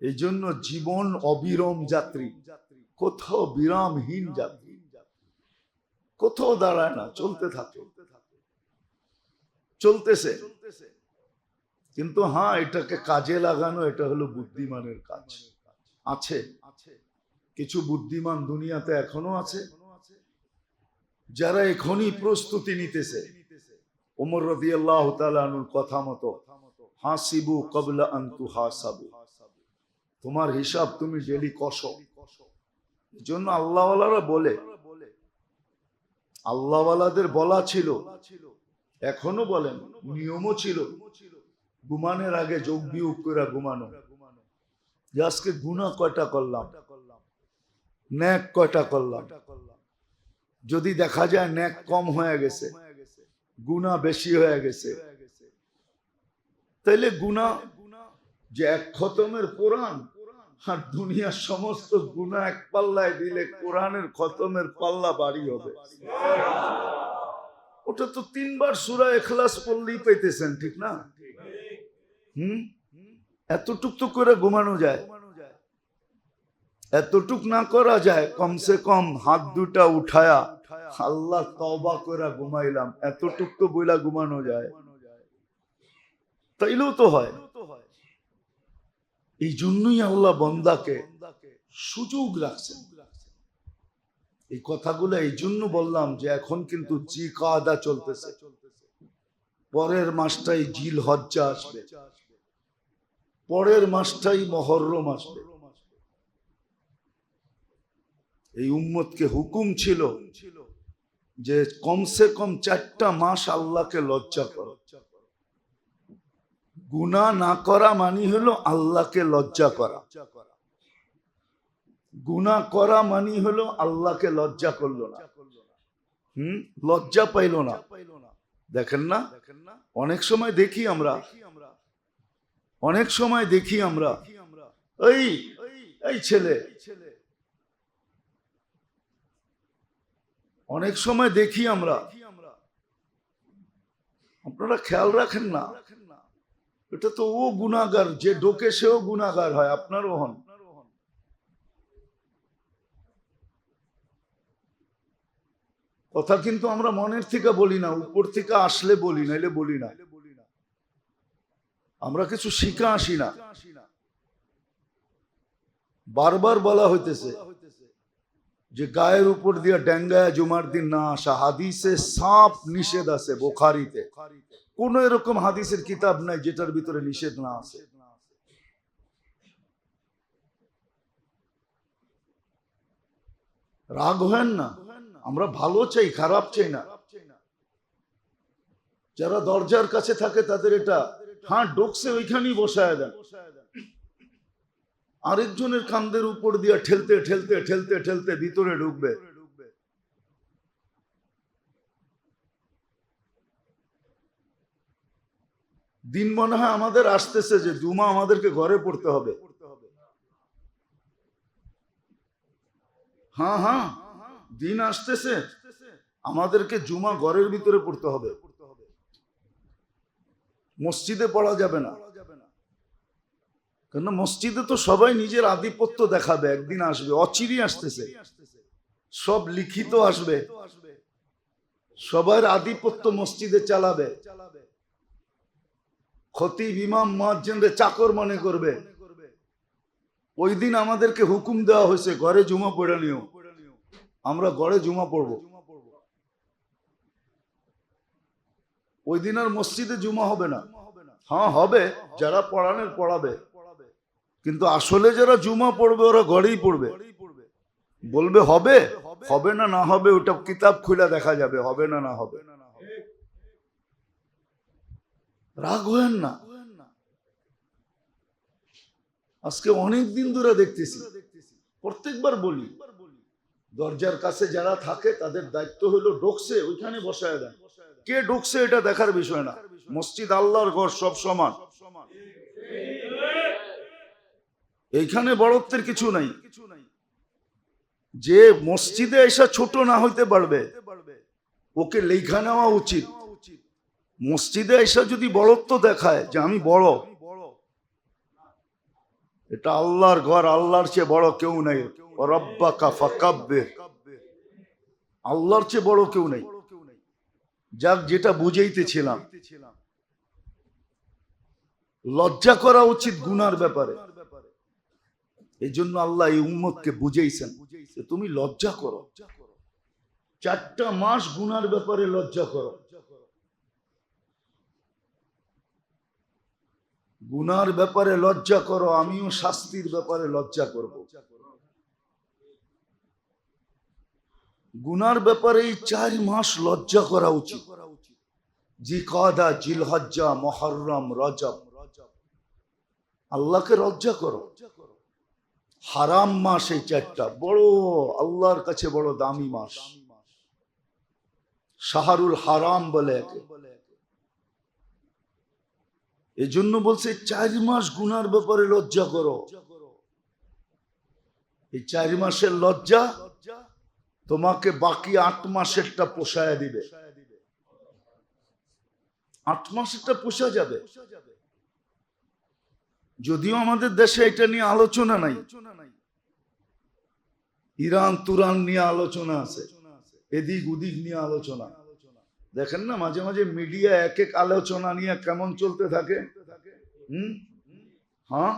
Speaker 2: এই জন্য জীবন অবিরাম যাত্রী, কোথাও বিরামহীন যাত্রী, কোথাও দাঁড়ায় না, চলতে থাকে, চলতেছে। কিন্তু হ্যাঁ, এটাকে কাজে লাগানো, এটা হলো বুদ্ধিমানের কাজ। আছে কিছু বুদ্ধিমান দুনিয়াতে এখনো আছে, যারা এখনই প্রস্তুতি নিতেছে। ওমর রাদিয়াল্লাহু তাআলা আনহুর কথা মতো, হাসিবু ক্বাবলা আন তুহাসাবু, তোমার হিসাব তুমি ডেলি কষো। এজন্য আল্লাহওয়ালারা বলে, আল্লাহওয়ালাদের বলা ছিল, এখনো বলেন, নিয়মও ছিল, ঘুমানোর আগে যোগ বিয়োগ করে ঘুমানো, যে আজকে গুনাহ কয়টা করলাম, নেক কয়টা করলাম। যদি দেখা যায় নেক কম হয়ে গেছে, গুনাহ বেশি হয়ে গেছে, তাইলে গুনাহ যে এক খতমের কোরআন, আর দুনিয়ার সমস্ত গুনাহ এক পাল্লায় দিলে কোরআনের খতমের পাল্লা ভারী হবে। ওটা তো 3 বার সূরা ইখলাস পড়লেই পাইতেছেন, ঠিক না? এতটুক তো করে ঘুমানো যায়, এতটুক না করা যায়, কমসে কম হাত দুটা উঠায়া আল্লাহ তওবা করে ঘুমাইলাম, এতটুক তো বইলা ঘুমানো যায়, তাইলেও তো হয়। এই জন্যই আল্লাহ বান্দাকে সুযোগ রাখছেন। এই কথাগুলো এই জন্য বললাম যে এখন কিন্তু জিকাদা চলতেছে, পরের মাসটাই জিল হজ্জা আসবে, পরের মাসটাই মুহররম আসবে। এই উম্মতকে হুকুম ছিল যে কমসে কম 4টা মাস আল্লাহকে লজ্জা করো। গুনাহ না করা মানে হলো আল্লাহকে লজ্জা করা, গুনাহ করা মানে হলো আল্লাহকে লজ্জা করলো না, লজ্জা পাইলো না। দেখেন না, অনেক সময় দেখি আমরা, অনেক সময় দেখি আমরা, এই ছেলে, অনেক সময় দেখি আমরা আপনারা খেয়াল রাখেন না, এটা তো ও গুনাহগার, যে ডোকে সেও গুনাহগার হয়, আপনারও হন। কথা কিন্তু আমরা মনের থেকে বলি না, উপর থেকে আসলে বলি, নাইলে বলি না। আমরা কিছু শিখা আসি না। বারবার বলা হইতেছে যে গায়ের উপর দিয়ে ডেঙ্গায় জুমার দিন না আসা, হাদিসে সাপ নিষেধ আছে বুখারীতে। কোন এরকম হাদিসের কিতাব নাই যেটার ভিতরে নিষেধ না আছে। রাগ হয় না, আমরা ভালো চাই, খারাপ চাই না। যারা দরজার কাছে থাকে তাদের এটা, হ্যাঁ ডোকসে ওইখানেই বসায় দেন, আরেকজনের কান্দের উপর দিয়ে ঠেলতে ঠেলতে ঠেলতে ঠেলতে ভিতরে ঢুকবে। দিন মনে হয় আমাদের আসতেছে যে জুমা আমাদেরকে ঘরে পড়তে হবে। হ্যাঁ হ্যাঁ, দিন আসতেছে আমাদেরকে জুমা ঘরের ভিতরে পড়তে হবে, মসজিদে পড়া যাবে না। কেন? মসজিদে তো সবাই নিজের আধিপত্য দেখাবে, একদিন আসবে, অচিরেই আসতেছে, সব লিখিত আসবে, সবার আধিপত্য মসজিদে চালাবে। খতিব ইমাম মুয়াজ্জিনরে চাকর মনে করবে। ওই দিন আমাদেরকে হুকুম দেওয়া হয়েছে ঘরে জুমা পড়ে নিও, আমরা ঘরে জুমা পড়ব। ওই দিন আর মসজিদে জুমা হবে না। হ্যাঁ হবে, যারা পড়ানোর পড়াবে, কিন্তু আসলে যারা জুমা পড়বে ওরা ঘরেই পড়বে। বলবে হবে, হবে না না হবে ওটা কিতাব খুলে দেখা যাবে, হবে না না হবে। রাগ হয়েন না। আজকে অনেক দিন ধরে দেখতেছি, প্রত্যেকবার বলি, দরজার কাছে যারা থাকে তাদের দায়িত্ব হলো ঢোকছে ওইখানে বসায় দেন। কে ঢোকছে এটা দেখার বিষয় না, মসজিদ আল্লাহর ঘর, সব সমান, এইখানে বড়ত্বের কিছু নাই। যে মসজিদে এসে ছোট না হইতে পারবে ওকে লেখা নেওয়া উচিত। মসজিদে এসে যদি বড়ত্ব দেখায় যে আমি বড়, এটা আল্লাহর ঘর, আল্লাহর চেয়ে বড় কেউ নাই, রব্বাকা ফাকাব্বির, আল্লাহর চেয়ে বড় কেউ নাই। যাক, যেটা বুঝাইতেছিলাম, লজ্জা করা উচিত গুনার ব্যাপারে। এই জন্য আল্লাহ এই উম্মতকে বুঝাইছেন যে তুমি লজ্জা করো, 4টা মাস গুনার ব্যাপারে লজ্জা করো। গুনার ব্যাপারে লজ্জা করো, আমিও শাস্তির ব্যাপারে লজ্জা করব। গুনার ব্যাপারে এই 4 মাস লজ্জা করা উচিত। জিকাদা, জিলহজ্জা, মুহররম, রজব, আল্লাহকে লজ্জা করো। হারাম মাস এই 4টা, বড় আল্লাহর কাছে বড় দামি মাস, শাহরুল হারাম বলে একে। এই জন্য বলছে 4 মাস গুনার ব্যাপারে লজ্জা করো। এই 4 মাসের লজ্জা তোমাকে বাকি 8 মাসেরটা পোষায় দিবে। 8 মাসেরটা পোষা যাবে। যদিও আমাদের দেশে এটা নিয়ে আলোচনা নাই, ইরান তুরান নিয়ে আলোচনা আছে, এদিক ওদিক নিয়ে আলোচনা। দেখেন না মাঝে মাঝে মিডিয়া এক এক আলোচনা নিয়ে কেমন চলতে থাকে। হ্যাঁ,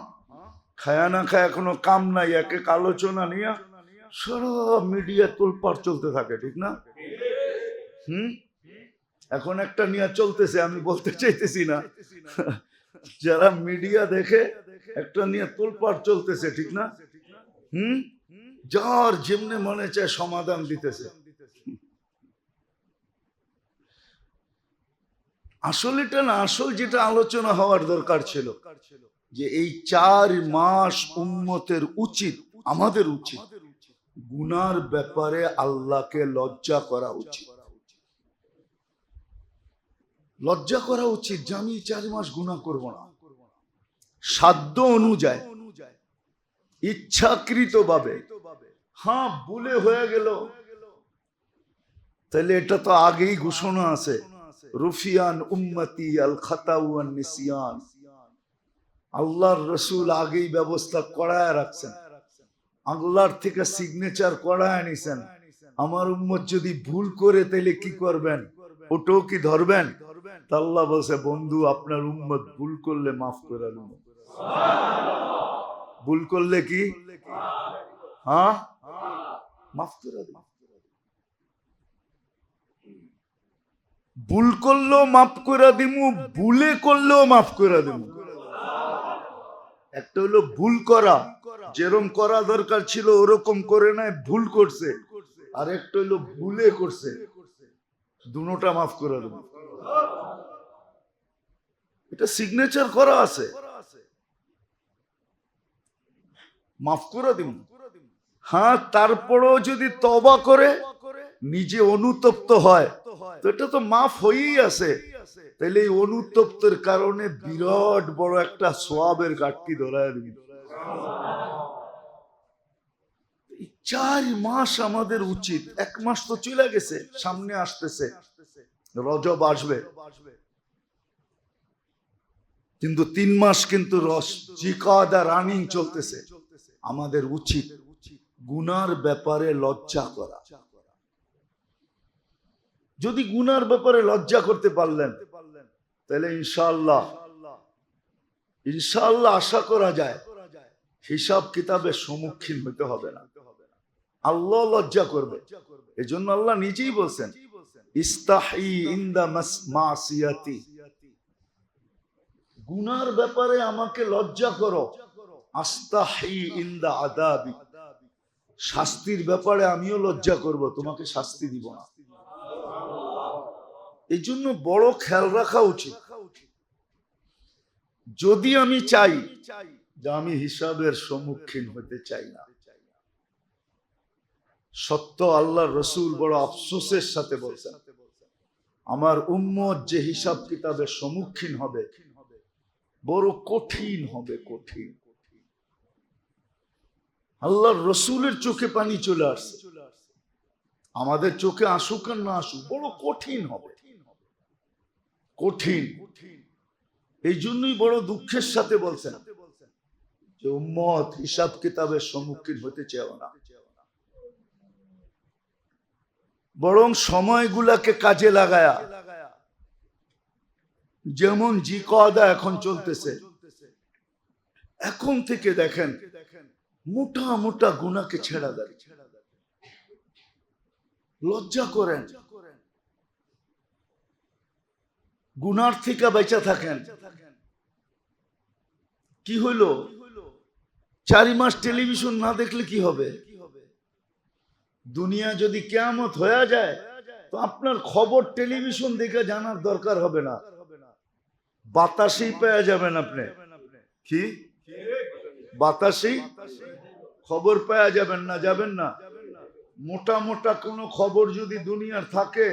Speaker 2: খায়া না খায়া কোনো কাম নাই, এক এক আলোচনা নিয়ে সারা মিডিয়া তোলপাড় চলতে থাকে, ঠিক না? এখন একটা নিয়ে চলতেছে, আমি বলতে চাইতেছি না, যারা মিডিয়া দেখে একটা নিয়ে তোলপাড় চলতেছে, ঠিক না? যার যেমনে মনে চায় সমাধান দিতেছে। আসলে এটা না, আসল যেটা আলোচনা হওয়ার দরকার ছিল যে এই 4 মাস উম্মতের উচিত, আমাদের উচিত গুনার ব্যাপারে আল্লাহকে লজ্জা করা উচিত। লজ্জা করা উচিত যে আমি 4 মাস গুনাহ করব না, সাধ্য অনুযায়ী, ইচ্ছাকৃত ভাবে। হ্যাঁ, ভুলে হয়ে গেল, তাহলে এটা তো আগেই ঘোষণা আছে রুফিয়ান উম্মতি আল খাতা ওয়ান নিসিয়ান। আল্লাহর রসুল আগেই ব্যবস্থা করায় রাখছেন, আল্লাহর থেকে সিগনেচার করায় নিছেন। আমার উম্মত যদি ভুল করে তাহলে কি করবেন? ওটাও কি ধরবেন? তা আল্লাহ বলছে, বন্ধু আপনার উম্মত ভুল করলে মাফ করে দেব। ভুল করলে কি? হ্যাঁ, মাফ করে দেব। ভুল করলেও মাফ করে দিমু, ভুলে করলেও মাফ করে দিমু। একটা হলো ভুল করা, যেরকম করা দরকার ছিল ওরকম করে নাই, ভুল করছে। আর একটা হলো ভুলে করছে, দুটোটা মাফ করে দেব। এটা সিগনেচার করা আছে, মাফ করে দিব। হ্যাঁ, তারপরেও যদি তওবা করে নিজে অনুতপ্ত হয় তো এটা তো মাফ হয়েই আছে। তাহলে এই অনুতপ্তের কারণে বিরাট বড় একটা সওয়াবের ঘাটতি ধরায় দিবি। 4 মাস আমাদের উচিত, 1 মাস তো চলে গেছে, সামনে আসতেছে রজব আসবে, কিন্তু 3 মাস কিন্তু জিকাদা রানিং চলতেছে। আমাদের উচিত গুনার ব্যাপারে লজ্জা করা। যদি গুনার ব্যাপারে লজ্জা করতে পারলেন তাহলে ইনশাআল্লাহ ইনশাআল্লাহ আশা করা যায় হিসাব কিতাবের সম্মুখীন হতে হবে না, আল্লাহ লজ্জা করবে। এজন্য আল্লাহ নিজেই বলছেন, ইস্তাহি ইনদা মাসিয়াতি, গুনার ব্যাপারে আমাকে লজ্জা করো, আস্তাহি ইনদা আদাবি, শাস্তির ব্যাপারে আমিও লজ্জা করব, তোমাকে শাস্তি দিব না। এই জন্য বড় খেয়াল রাখা উচিত। যদি আমি চাই যে আমি হিসাবের সম্মুখীন হতে চাই না, সত্য আল্লাহর রসুল বড় আফসোসের সাথে বলছেন, আমার উম্মত যে হিসাব কিতাবের সম্মুখীন হবে বড় কঠিন হবে, কঠিন। আল্লাহর রসুলের চোখে পানি চলে আসছে, আমাদের চোখে আসুক আর না আসুক, বড় কঠিন হবে, কঠিন। এই জন্যই বড় দুঃখের সাথে বলছেন যে উম্মত হিসাব কিতাবের সম্মুখীন হতে চাও না, বরং সময়গুলাকে কাজে লাগায়া, যেমন জিকাদা এখন চলতেছে, এখন থেকে দেখেন মোটা মোটা গুনাহকে ছেড়া দেন, লজ্জা করেন, গুনার থেকে বেঁচে থাকেন। কি হইলো? 4 মাস টেলিভিশন না দেখলে কি হবে? দুনিয়া যদি কিয়ামত হয়ে যায় তো আপনার খবর টেলিভিশন দেখে জানার দরকার হবে না, বাতাসেই পেয়ে যাবেন আপনি। কি বাতাসেই খবর পেয়ে যাবেন না? যাবেন না। মোটা মোটা কোনো খবর যদি দুনিয়ার থাকে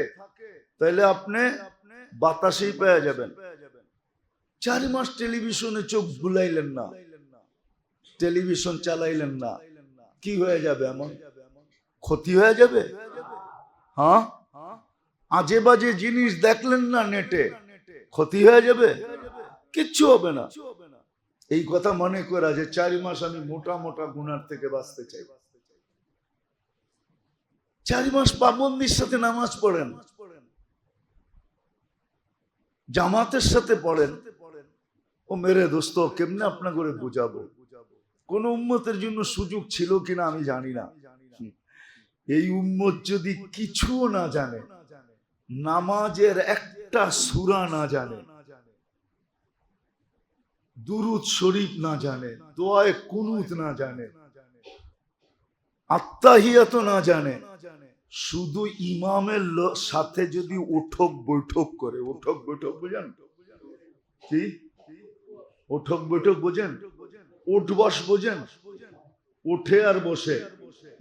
Speaker 2: তাহলে আপনি বাতাসেই পেয়ে যাবেন। 4 মাস টেলিভিশনে চোখ বুলাইলেন না, টেলিভিশন চালাইলেন না, কি হয়ে যাবে? এমন ক্ষতি হয়ে যাবে। হ্যাঁ, আজে বাজে জিনিস দেখলেন না নেটে, ক্ষতি হয়ে যাবে? কিচ্ছু হবে না। এই কথা মনে করা যে 4 মাস আমি মোটা মোটা গুনার থেকে বাঁচতে চাই। 4 মাস পাবন্দির সাথে নামাজ পড়েন, জামাতের সাথে পড়েন। ও মেরে দোস্ত, কেমনে আপনা করে বুঝাবো? কোন উম্মতের জন্য সুযোগ ছিল কিনা আমি জানি না। এই উম্মত যদি কিছু না জানে, নামাজের একটা সূরা না জানে, দুরুদ শরীফ না জানে, দোয়ায়ে কুনুত না জানে, আত্তাহিয়াত না জানে, শুধু ইমামের সাথে যদি উঠক বৈঠক করে, উঠক বৈঠক বুঝেন? কি উঠক বৈঠক বোঝেন? উঠ বস বোঝেন? উঠে আর বসে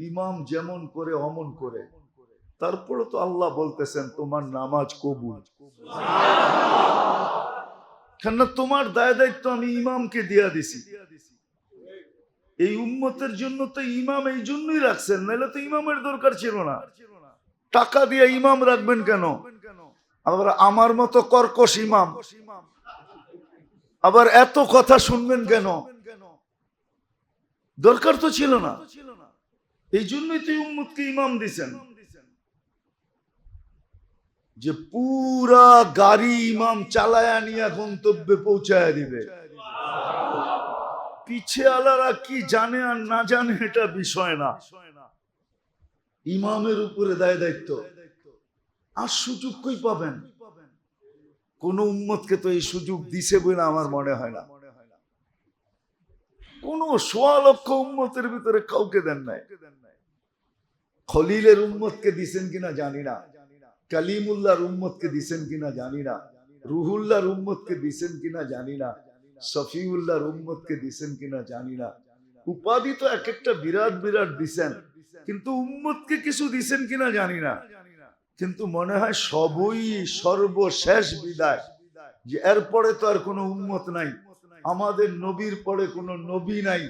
Speaker 2: ইমাম যেমন করে অমন করে, তারপরে তো আল্লাহ বলতেছেন তোমার নামাজ কবুল। কেন? তোমার দায় দায়িত্ব আমি ইমামকে দিয়া দিছি। এই উম্মতের জন্য তো ইমাম এই জন্যই রাখছেন, নাহলে তো ইমামের দরকার ছিল না। টাকা দিয়ে ইমাম রাখবেন কেন? আবার আমার মতো কর্কশ ইমাম, আবার এত কথা শুনবেন কেন? দরকার তো ছিল না। এই জন্যই তো উম্মতকে ইমাম দিছেন, যে পুরা গাড়ি ইমাম চালায়া নিয়ে গন্তব্যে পৌঁছায় দিবে। পিছে আলারা কি জানে আর না জানে এটা বিষয় না, ইমামের উপরে দায় দায়িত্ব। আর সুযোগ কই পাবেন? কোন উম্মতকে তো এই সুযোগ দিছে বলে আমার মনে হয় না। কোন ১৬ লক্ষ উম্মতের ভিতরে কাউকে দেন নাই। খলিলের উম্মতকে দিছেন কিনা জানি না, কালিমুল্লাহর উম্মতকে দিছেন কিনা জানি না, রুহুল্লাহর উম্মতকে দিছেন কিনা জানি না, সফিউল্লাহর উম্মতকে দিছেন কিনা জানি না। উপাধি তো এক একটা বিরাট বিরাট দিছেন, কিন্তু উম্মতকে কিছু দিছেন কিনা জানি না। কিন্তু মনে হয় সবই সর্বশেষ বিদায়, যে এরপরে তো আর কোনো উম্মত নাই, আমাদের নবীর পরে কোনো নবী নাই।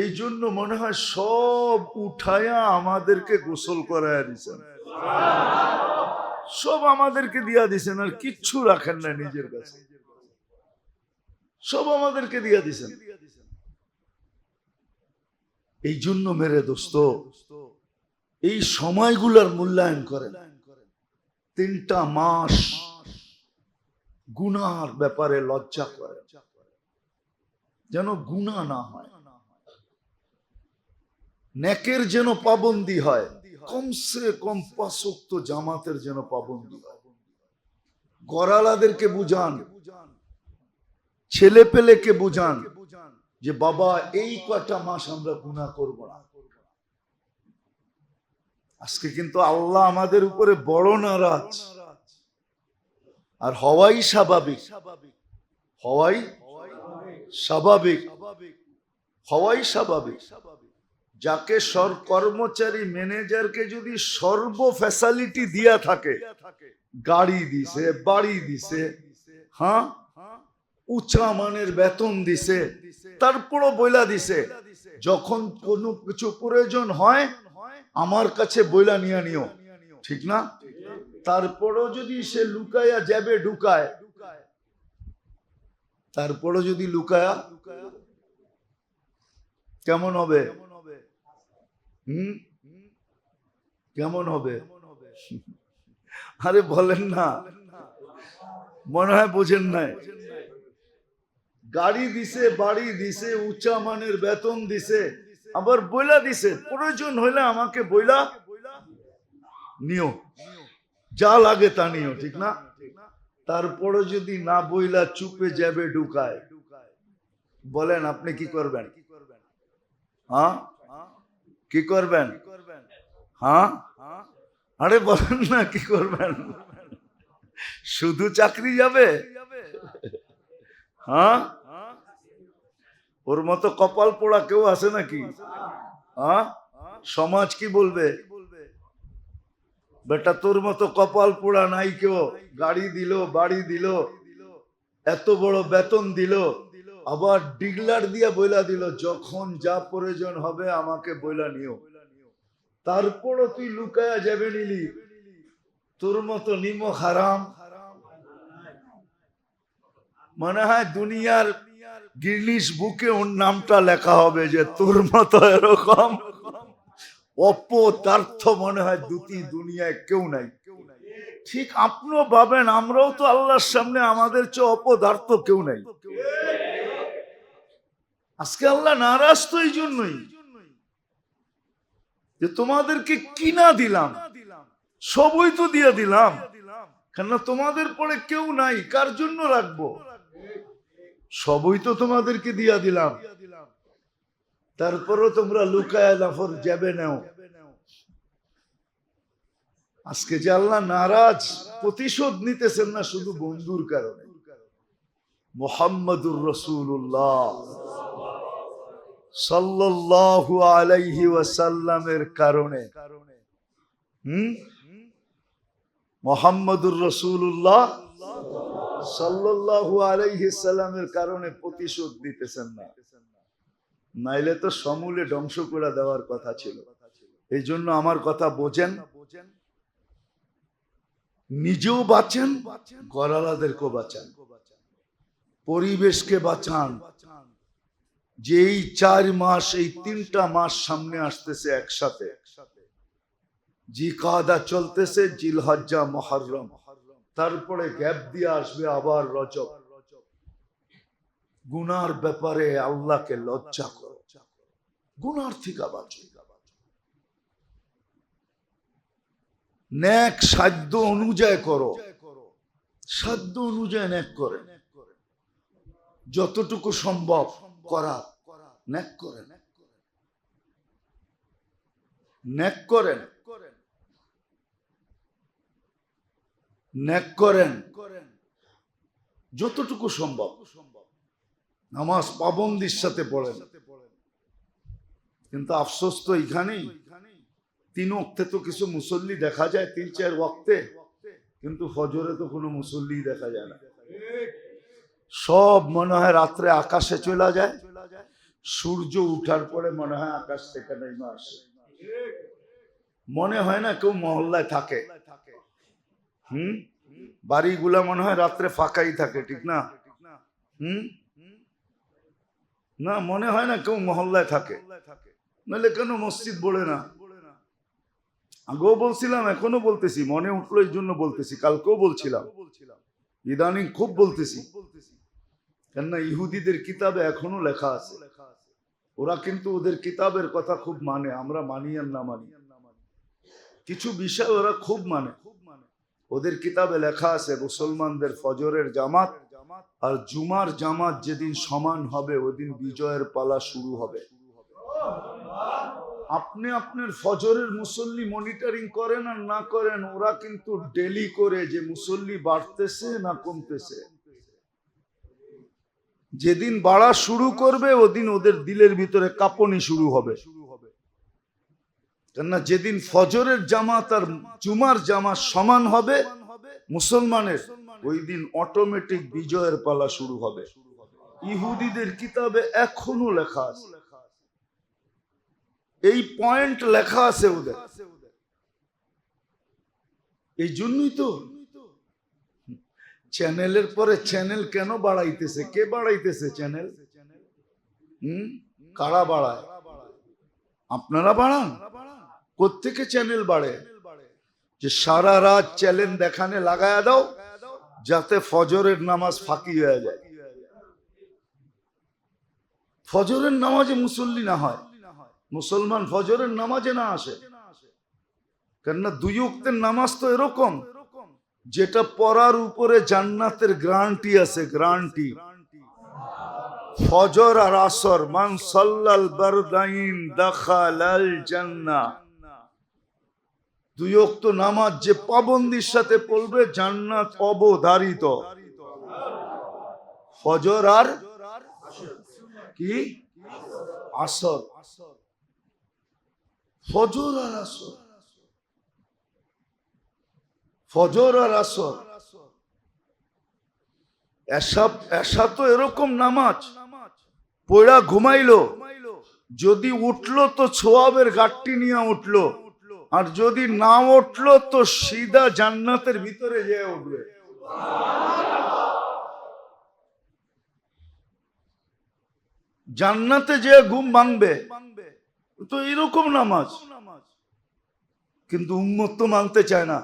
Speaker 2: এই জন্য মনে হয় সব উঠায়া আমাদেরকে গোসল করায়া দিছেন, সব আমাদেরকে দিয়া দিছেন, আর কিচ্ছু রাখেন না নিজের কাছে, সব আমাদেরকে দিয়া দিছেন। এই জন্য মেরে দোস্ত, এই সময়গুলোর মূল্যায়ন করেন। 3টা মাস গুনার ব্যাপারে লজ্জা করে, যেন গুনাহ না হয়, নেকের যেন পাবন্দি হয়, কমসে কম 5 ওয়াক্ত জামাতের যেন পাবন্দি হয়। গরালাদেরকে বুঝান, ছেলে পেলেকে বুঝান, যে বাবা এই কয়টা মাস আমরা গুনাহ করব না। আজকে কিন্তু আল্লাহ আমাদের উপরে বড় নারাজ, আর হওয়াই স্বাভাবিক, হওয়াই স্বাভাবিক, হওয়াই স্বাভাবিক। যাকে কর্মচারী ম্যানেজারকে যদি সর্ব ফ্যাসিলিটি দিয়া থাকে, গাড়ি দিছে, বাড়ি দিছে, হ্যাঁ, উঁচা মানের বেতন দিছে, তারপরও বইলা দিছে যখন কোনো কিছু প্রয়োজন হয় আমার কাছে বইলা নিয়ে নিও, ঠিক না? তারপরও যদি সে লুকায়া যাবে ঢুকায়, তারপরও যদি লুকায়া, কেমন হবে? কেমন হবে? আরে বলেন না, মনে হয় বোঝেন নাই। গাড়ি দিছে, বাড়ি দিছে, উঁচা মানের বেতন দিছে, আবার বইলা দিছে প্রয়োজন হইলে আমাকে বইলা নিও, যা লাগে তা নিও, ঠিক না? তারপরে যদি না বইলা চুপে যাবে ঢুকায়, বলেন আপনি কি করবেন? হ্যাঁ, কি করবেন? হ্যাঁ, আরে বলেন না কি করবেন? শুধু চাকরি যাবে? হ্যাঁ, ওর মতো কপাল পোড়া কেউ আছে নাকি? হ্যাঁ, সমাজ কি বলবে? বেটা তোর মতো কপাল পোড়া নাই কেউ, গাড়ি দিল, বাড়ি দিল, এত বড় বেতন দিল, আবার ডিগলার দিয়া বইলা দিল যখন যা প্রয়োজন হবে আমাকে বইলা নিও। তারপরও তুই লুকায়া যাবে নিলি, তোর মতো নিমক হারাম। মনে হয় দুনিয়ার গিনিস বুকে ওর নামটা লেখা হবে, যে তোর মতো এরকম অপদার্থ মনে হয় দুনিয়ায় কেউ নাই। ঠিক আপনিও ভাবেন, আমরাও তো আল্লাহর সামনে আমাদের চেয়ে অপদার্থ কেউ নাই। আজকে আল্লাহ নারাজ তো এই জন্যই, যে তোমাদেরকে কিনা দিলাম, সবই তো দিয়ে দিলাম, কেন তোমাদের পরে কেউ নাই, কার জন্য রাখবো? সবই তো তোমাদেরকে দিয়া দিলাম, তারপরও তোমরা লুকায়া নাফর যাবে নাও। আজকে যে আল্লাহ নারাজ, প্রতিশোধ নিতেছেন না শুধু বন্ধুর কারণে, মুহাম্মাদুর রাসূলুল্লাহ সাল্লাল্লাহু আলাইহি ওয়াসাল্লামের কারণে। মুহাম্মাদুর রাসূলুল্লাহ সাল্লাল্লাহু আলাইহি সাল্লামের কারণে প্রতিশোধ দিতেছেন না, নাইলে তো সমূলে ধ্বংস করে দেওয়ার কথা ছিল। এই জন্য আমার কথা বোঝেন, নিজেও বাঁচেন, ঘরওয়ালাদেরকেও বাঁচান, পরিবেশকে বাঁচান। যে এই 4 মাস, এই 3টা মাস সামনে আসতেছে একসাথে, জিকাদা চলতেছে, জিলহজ্জা, মুহররম, তারপরে গ্যাপ দিয়ে আসবে আবার রজব। গুনার ব্যাপারে আল্লাহকে লজ্জা করো, গুনার থেকে বাঁচো। নেক সাধ্য অনুযায়ী করো, সাধ্য অনুযায়ী নেক করে, যতটুকু সম্ভব করা নেক করেন, নেক করেন, নেক করেন যতটুকু সম্ভব। নামাজ পাবন্দির সাথে পড়েন, কিন্তু আফসোস তো এইখানেই, 3 ওয়াক্তে তো কিছু মুসল্লি দেখা যায়, 3-4 ওয়াক্তে, কিন্তু ফজরে তো কোনো মুসল্লি দেখা যায় না। সব মনে হয় রাত্রে আকাশে চলে যায়, সূর্য উঠার পরে মনে হয় আকাশ থেকে নেমে আসে। মনে হয় না কেউ মহল্লায় থাকে। বাড়িগুলা মনে হয় রাত্রে ফাঁকাই থাকে, ঠিক না? না, মনে হয় না কেউ মহল্লায় থাকে। নাহলে কেন মসজিদ বলে না? আগেও বলছিলাম, এখনো বলতেছি, মনে উঠলো এই জন্য বলতেছি, কালকেও বলছিলাম, ইদানিং খুব বলতেছি। কেননা ইহুদিদের কিতাবে এখনো লেখা আছে, ওরা কিন্তু ওদের কিতাবের কথা খুব মানে, আমরা মানি আর না মানি, কিছু বিষয় ওরা খুব মানে। ওদের কিতাবে লেখা আছে মুসলমানদের ফজরের জামাত আর জুমার জামাত যেদিন সমান হবে, ওদিন বিজয়ের পালা শুরু হবে। আপনি আপনার ফজরের মুসল্লি মনিটরিং করেন আর না করেন, ওরা কিন্তু ডেলি করে যে মুসল্লি বাড়তেছে না কমতেছে। যেদিন বাড়া শুরু করবে ওদিন ওদের দিলের ভিতরে কাঁপুনি শুরু হবে। কেননা যেদিন ফজরের জামাত আর জুমার জামাত সমান হবে মুসলমানের, ওই দিন অটোমেটিক বিজয়ের পালা শুরু হবে। ইহুদিদের কিতাবে এখনো লেখা আছে, এই পয়েন্ট লেখা আছে ওদের। এই জন্যই তো চ্যানেলের পরে চ্যানেল কেন বাড়াইতেছে? কে বাড়াইতেছে চ্যানেল? কারা বাড়ায়? আপনারা বাড়ান। কোত্থেকে চ্যানেল বাড়ে? যে সারা রাত চ্যানেল দেখানে লাগায়া দাও, যাতে ফজরের নামাজ ফাঁকি হয়ে যায়, ফজরের নামাজে মুসল্লি না হয়, মুসলমান ফজরের নামাজে না আসে। কেননা 2 ওয়াক্তের নামাজ তো এরকম যেটা পড়ার উপরে জান্নাতের গ্যারান্টি আছে, গ্যারান্টি। ফজর আর আসর, মান সাল্লাল বারদাইন দাখালাল জান্নাহ। 2 ওয়াক্ত নামাজ যে পাবন্দির সাথে পড়বে, জান্নাত অবধারিত। ফজর আর কি? আসর। ফজর আর আসর, ফজর আর আসর। এসা তো এরকম নামাজ, পড়া ঘুমাইলো, যদি উঠলো তো ছোয়াবের গাঠটি নিয়ে উঠলো, আর যদি না উঠলো তো সিধা জান্নাতের ভিতরে যেয়ে উঠবে। জান্নাতে যে ঘুম ভাঙবে, তো এরকম নামাজ। কিন্তু উম্মত তো মানতে চায় না।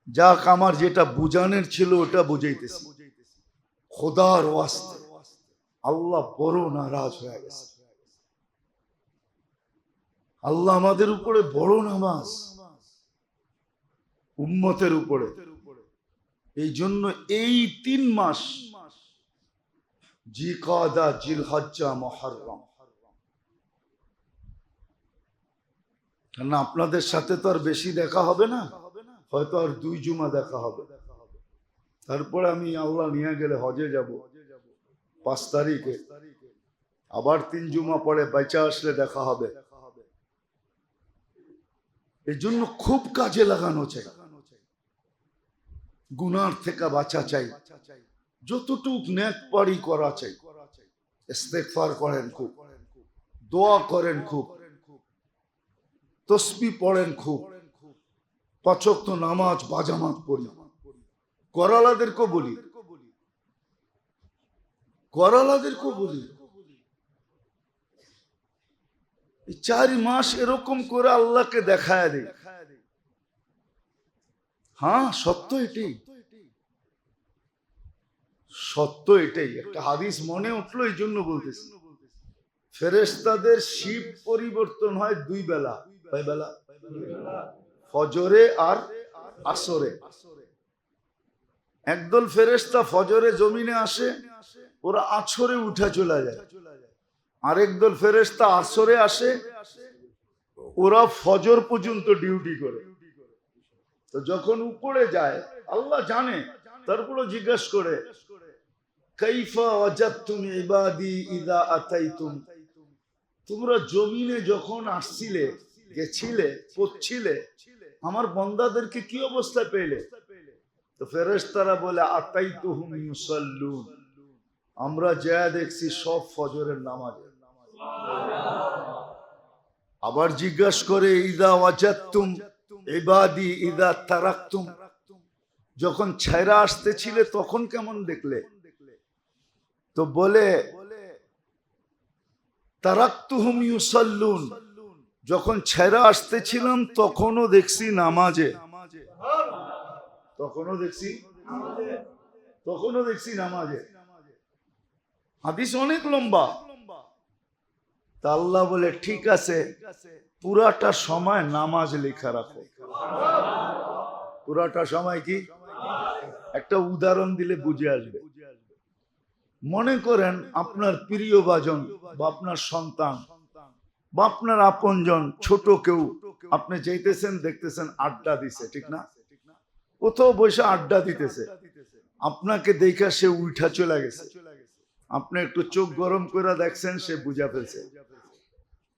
Speaker 2: যাক, আমার যেটা বুঝানোর ছিল ওটা বুঝাইতেছি। খোদার ওয়াস্তে আল্লাহ বড় নারাজ হয়ে গেছে। আল্লাহ আমাদের উপরে বড় নামাজ, উম্মতের উপরে। এই জন্য এই 3 মাস, জিকাদা, জিলহজ্জা, মুহররম, কারণ আপনাদের সাথে তো আর বেশি দেখা হবে না, হয়তো আর 2 জুমা দেখা হবে। তারপরে আমি আল্লাহ নিয়ে গেলে হজে যাব 5 তারিখে, আবার 3 জুমা পরে বেঁচে আসলে দেখা হবে। এই জন্য খুব কাজে লাগানো চাই, গুনার থেকে বাঁচা চাই, যতটুক নেক পারি করা চাই। ইস্তেগফার করেন খুব, দোয়া করেন খুব, তসবিহ পড়েন খুব, 5 ওয়াক্ত নামাজ বাজামাত পড়ি, করালাদেরকেও বলি, এই 4 মাস এরকম করে আল্লাহকে দেখায় দেয়। হ্যাঁ, সত্য এটাই, সত্য এটাই। একটা হাদিস মনে উঠলো, এই জন্য বলতেছি, ফেরেশতাদের শিফট পরিবর্তন হয় 2 বেলা। কয় বেলা? ফজরে আর আসরে। একদল ফেরেশতা ফজরে জমিনে আসে, ওরা আসরে উঠে চলে যায়। আরেক দল ফেরেশতা আসরে আসে, ওরা ফজর পর্যন্ত ডিউটি করে। তো যখন উপরে যায়, আল্লাহ জানে, তারপরে জিজ্ঞেস করে, কাইফা ওয়াজাদতুম ইবাদি ইযা আতাইতুম, তোমরা জমিনে যখন আসছিলে, গেছিলে, পড়ছিলে, আমার বান্দাদেরকে কি অবস্থায় পেলে? তো ফেরেশতারা বলে, আতাইতুহুম ইউসাল্লুন, আমরা যা দেখছি সব ফজরের নামাজে। আবার জিজ্ঞাসা করে, ইযা ওয়াজাদতুম ইবাদি ইযা তারাকতুম, যখন ছায়রা আসতেছিলে তখন কেমন দেখলে? তো বলে, তারাকতুহুম ইউসাল্লুন, যখন ছায়রা আসতেছিলাম তখনও দেখছি নামাজে, তখনও দেখছি নামাজে। হাদিস অনেক লম্বা। তা আল্লাহ বলে, ঠিক আছে, পুরাটা সময় নামাজ লেখা রাখো। পুরাটা সময় কি? একটা উদাহরণ দিলে বুঝে আসবে। মনে করেন আপনার প্রিয় ভাজন বা আপনার সন্তান বা আপনার আপনজন, ছোট কেউ, আপনি যাইতেছেন, দেখতেছেন আড্ডা দিছে, ঠিক না? কোথাও বসে আড্ডা দিতেছে, আপনাকে দেখা সে উঠা চলে গেছে। আপনি একটু চোখ গরম করে দেখছেন, সে বুঝা ফেলছে,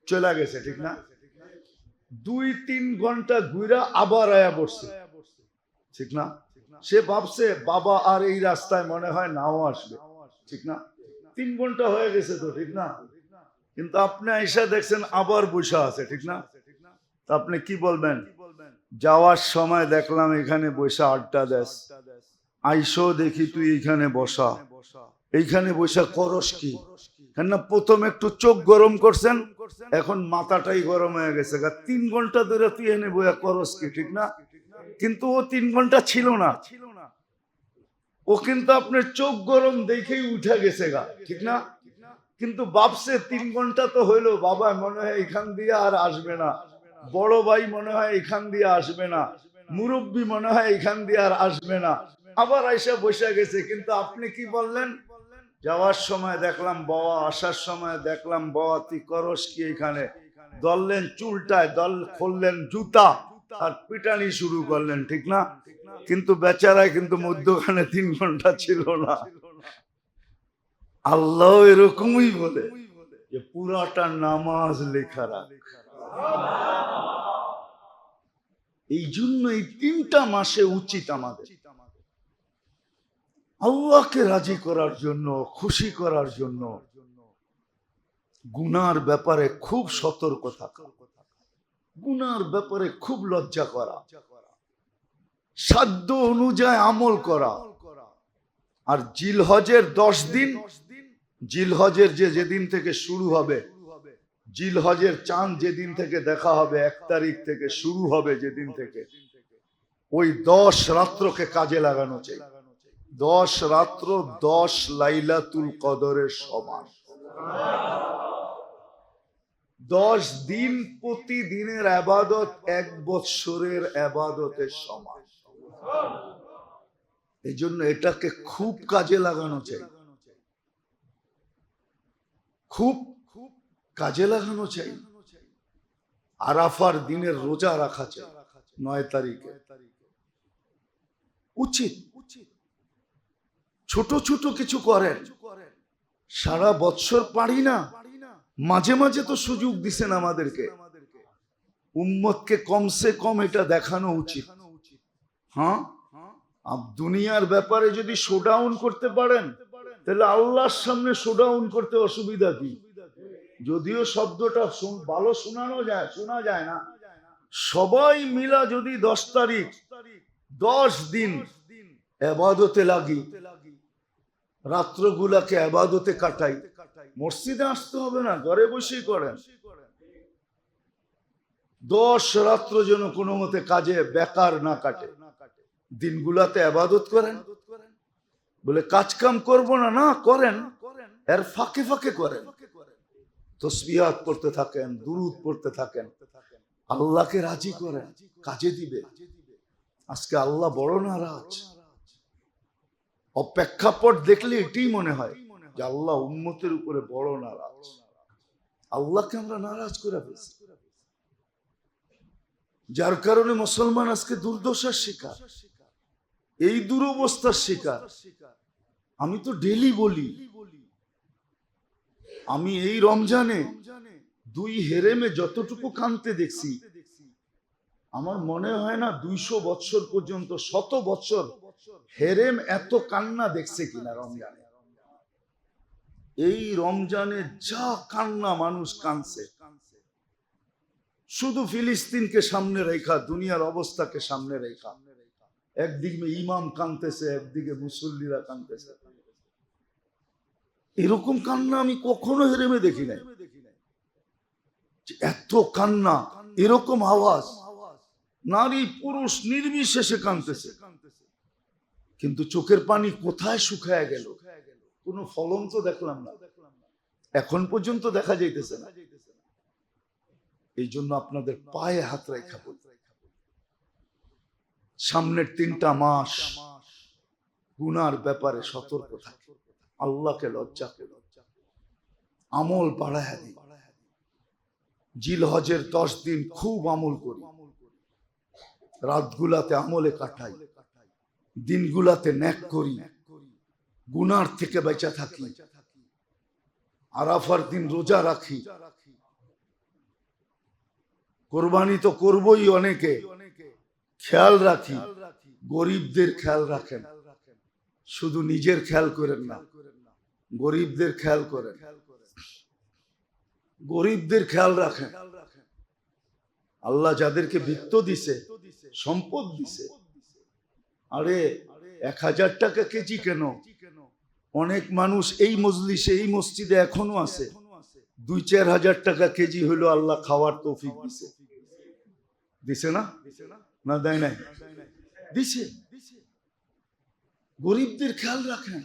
Speaker 2: চলে গেছে, ঠিক না? 2-3 ঘন্টা ঘুরা আবার আয়া বসছে, ঠিক না? সে ভাবছে বাবা আর এই রাস্তায় মনে হয় নাও আসবে, ঠিক না? 3 ঘন্টা হয়ে গেছে তো, ঠিক না? কিন্তু আপনি আইসা দেখছেন আবার বসা আছে, ঠিক না? তা আপনি কি বলবেন? যাওয়ার সময় দেখলাম এখানে বসা আড্ডা দেশ, আইসো দেখি তুই এইখানে বসা, এইখানে বসা করস কি? কেন প্রথম একটু চোখ গরম করছেন, এখন মাথাটাই গরম হয়ে গেছে। 3 ঘন্টা ধরে তুই এনে বইয়া করস কি, ঠিক না? কিন্তু ও 3 ঘন্টা ছিল না, ও কিন্তু আপনার চোখ গরম দেখেই উঠে গেছে গা, ঠিক না? কিন্তু ভাবছে 3 ঘন্টা তো হইলো, বাবা মনে হয় এখান দিয়ে আর আসবে না, বড় ভাই মনে হয় এখান দিয়ে আসবে না, মুরব্বী মনে হয় এখান দিয়ে আর আসবে না, আবার আইসা বসে গেছে। কিন্তু আপনি কি বললেন? যাওয়ার সময় দেখলাম বাবা, আসার সময় দেখলাম বাবা, তুই করস কি এখানে? দললেন চুলটায়, দল খুললেন জুতা আর পিটানি শুরু করলেন, ঠিক না? কিন্তু বেচারায় কিন্তু মধ্যখানে 3 ঘন্টা ছিল না। আল্লাহ এরকমই বলে যে পুরাটা নামাজ লেখা রাখ। এই জন্য এই 3টা মাসে উচিত আমাদের আল্লাহকে রাজি করার জন্য, খুশি করার জন্য গুনার ব্যাপারে খুব সতর্ক থাকা, গুনার ব্যাপারে খুব লজ্জা করা, সাধ্য অনুযায়ী আমল করা। আর জিলহজের 10 দিন, জিলহজের যেদিন থেকে শুরু হবে, জিলহজের চাঁদ যেদিন থেকে দেখা হবে, 1 তারিখ থেকে শুরু হবে, যেদিন থেকে, ওই 10 রাত্রকে কাজে লাগানো চাই। 10 রাত্র 10 লাইলাতুল কদরের সমান। 10 দিন প্রতিদিনের ইবাদত 1 বৎসরের ইবাদতের সমান। এই জন্য এটাকে খুব কাজে লাগানো চাই, খুব কাজে লাগানো চাই। আরাফার দিনের রোজা রাখা চাই 9 তারিখে, উচিত। ছোট ছোট কিছু করেন, সারা বছর পারি না, মাঝে মাঝে তো সুযোগ দিছেন আমাদেরকে, উম্মতকে কমসে কম এটা দেখানো উচিত। হ্যাঁ, দুনিয়ার ব্যাপারে যদি শোডাউন করতে পারেন, তাহলে আল্লাহর সামনে শোডাউন করতে অসুবিধা কি? যদিও শব্দটা ভালো শোনা যায় না, সবাই মিলা যদি 10 তারিখ 10 দিন ইবাদতে লাগি, রাত্রগুলাকে ইবাদতে কাটাই, মসজিদে আসতে হবে না, ঘরে বসেই করেন। 10 রাত্র যেন কোনো মতে কাজে বেকার না কাটে, দিনগুলাতে ইবাদত করেন। বলে কাজ কাম করবো না, না করেন, এর ফাঁকে ফাঁকে করেন, তসবিহাত পড়তে থাকেন, দুরূদ পড়তে থাকেন, আল্লাহকে রাজি করেন, কাজে দিবে। আজকে আল্লাহ বড় নারাজ। অপেক্ষাপট দেখলে এটাই মনে হয় যে আল্লাহ উম্মতের উপরে বড় নারাজ। আল্লাহকে আমরা নারাজ করে ফেলছি, যার কারণে মুসলমান আজকে দুর্দশার শিকার, এই দুরবস্থার শিকার। আমি তো ডেলি বলি, আমি এই রমজানে 2 হেরেমে যতটুকু কাঁদতে দেখছি, আমার মনে হয় না 200 বছর পর্যন্ত, 100 বছর হেরেম এত কান্না দেখছে কিনা রমজানে। এই রমজানে যা কান্না মানুষ কাঁদছে, শুধু ফিলিস্তিনকে সামনে রেখা, দুনিয়ার অবস্থাকে সামনে রেখা। একদিকে ইমাম কাঁদতেছে, একদিকে মুসল্লিরা কাঁদতেছে। এরকম কান্না আমি কখনো হেরেমে দেখি নাই। এত কান্না, এরকম আওয়াজ, নারী পুরুষ নির্বিশেষে কাঁদতেছে। কিন্তু চোখের পানি কোথায় শুকায় গেল? কোনো ফলন তো দেখলাম না, এখন পর্যন্ত দেখা যাইতেছে না। এই জন্য আপনাদের পায়ে হাত রেখা বলতে, সামনের 3টা মাস গুনার ব্যাপারে সতর্ক থাকে, আল্লাহকে লজ্জা করে আমল বাড়ায় দিন। জিলহজের 10 দিন খুব আমল করি, রাতগুলাতে আমলে কাটাই, দিনগুলাতে নেক করি, গুনার থেকে বেঁচে থাকি, আরাফার দিন রোজা রাখি, কোরবানি তো করবই, অনেকে খেয়াল রাখি, গরিবদের খেয়াল রাখেন, শুধু নিজের খেয়াল করেন না, গরিবদের খেয়াল করেন, গরিবদের খেয়াল রাখেন। আল্লাহ যাদেরকে বিত্ত দিছে, সম্পদ দিছে, আরে 1000 টাকা কেজি কেন? অনেক মানুষ এই মজলিসে, এই মসজিদে এখনো আছে, 2-4 হাজার টাকা কেজি হইলো আল্লাহ খাওয়ার তৌফিক দিছে। দিছে না? না দেয় নাই? দিছে। গরিবদের খেয়াল রাখেন,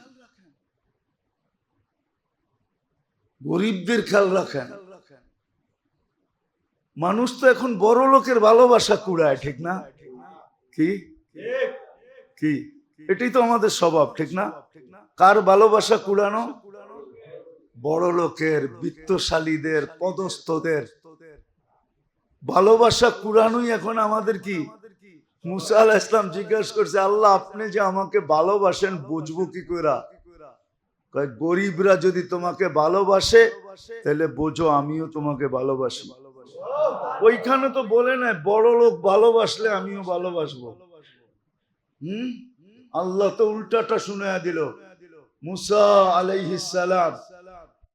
Speaker 2: গরিবদের খেয়াল রাখেন। মানুষ তো এখন বড় লোকের ভালোবাসা কুড়ায়, ঠিক না? কি কি এটাই তো আমাদের স্বভাব, ঠিক না? কার ভালোবাসা কুড়ানো? বড় লোকের, বিত্তশালীদের, পদস্থদের ভালোবাসা কুড়ানোই এখন আমাদের কি। মুসা আলাইহিস সালাম জিজ্ঞাসা করছে, আল্লাহ আপনি যে আমাকে ভালোবাসেন বুঝবো কি করে? গরিবরা যদি তোমাকে ভালোবাসে তাহলে বোঝো আমিও তোমাকে ভালোবাসি। ওইখানে তো বলে না বড় লোক ভালোবাসলে আমিও ভালোবাসবো। আল্লাহ তো উল্টাটা শুনে দিল। মুসা আলাইহিস সালাম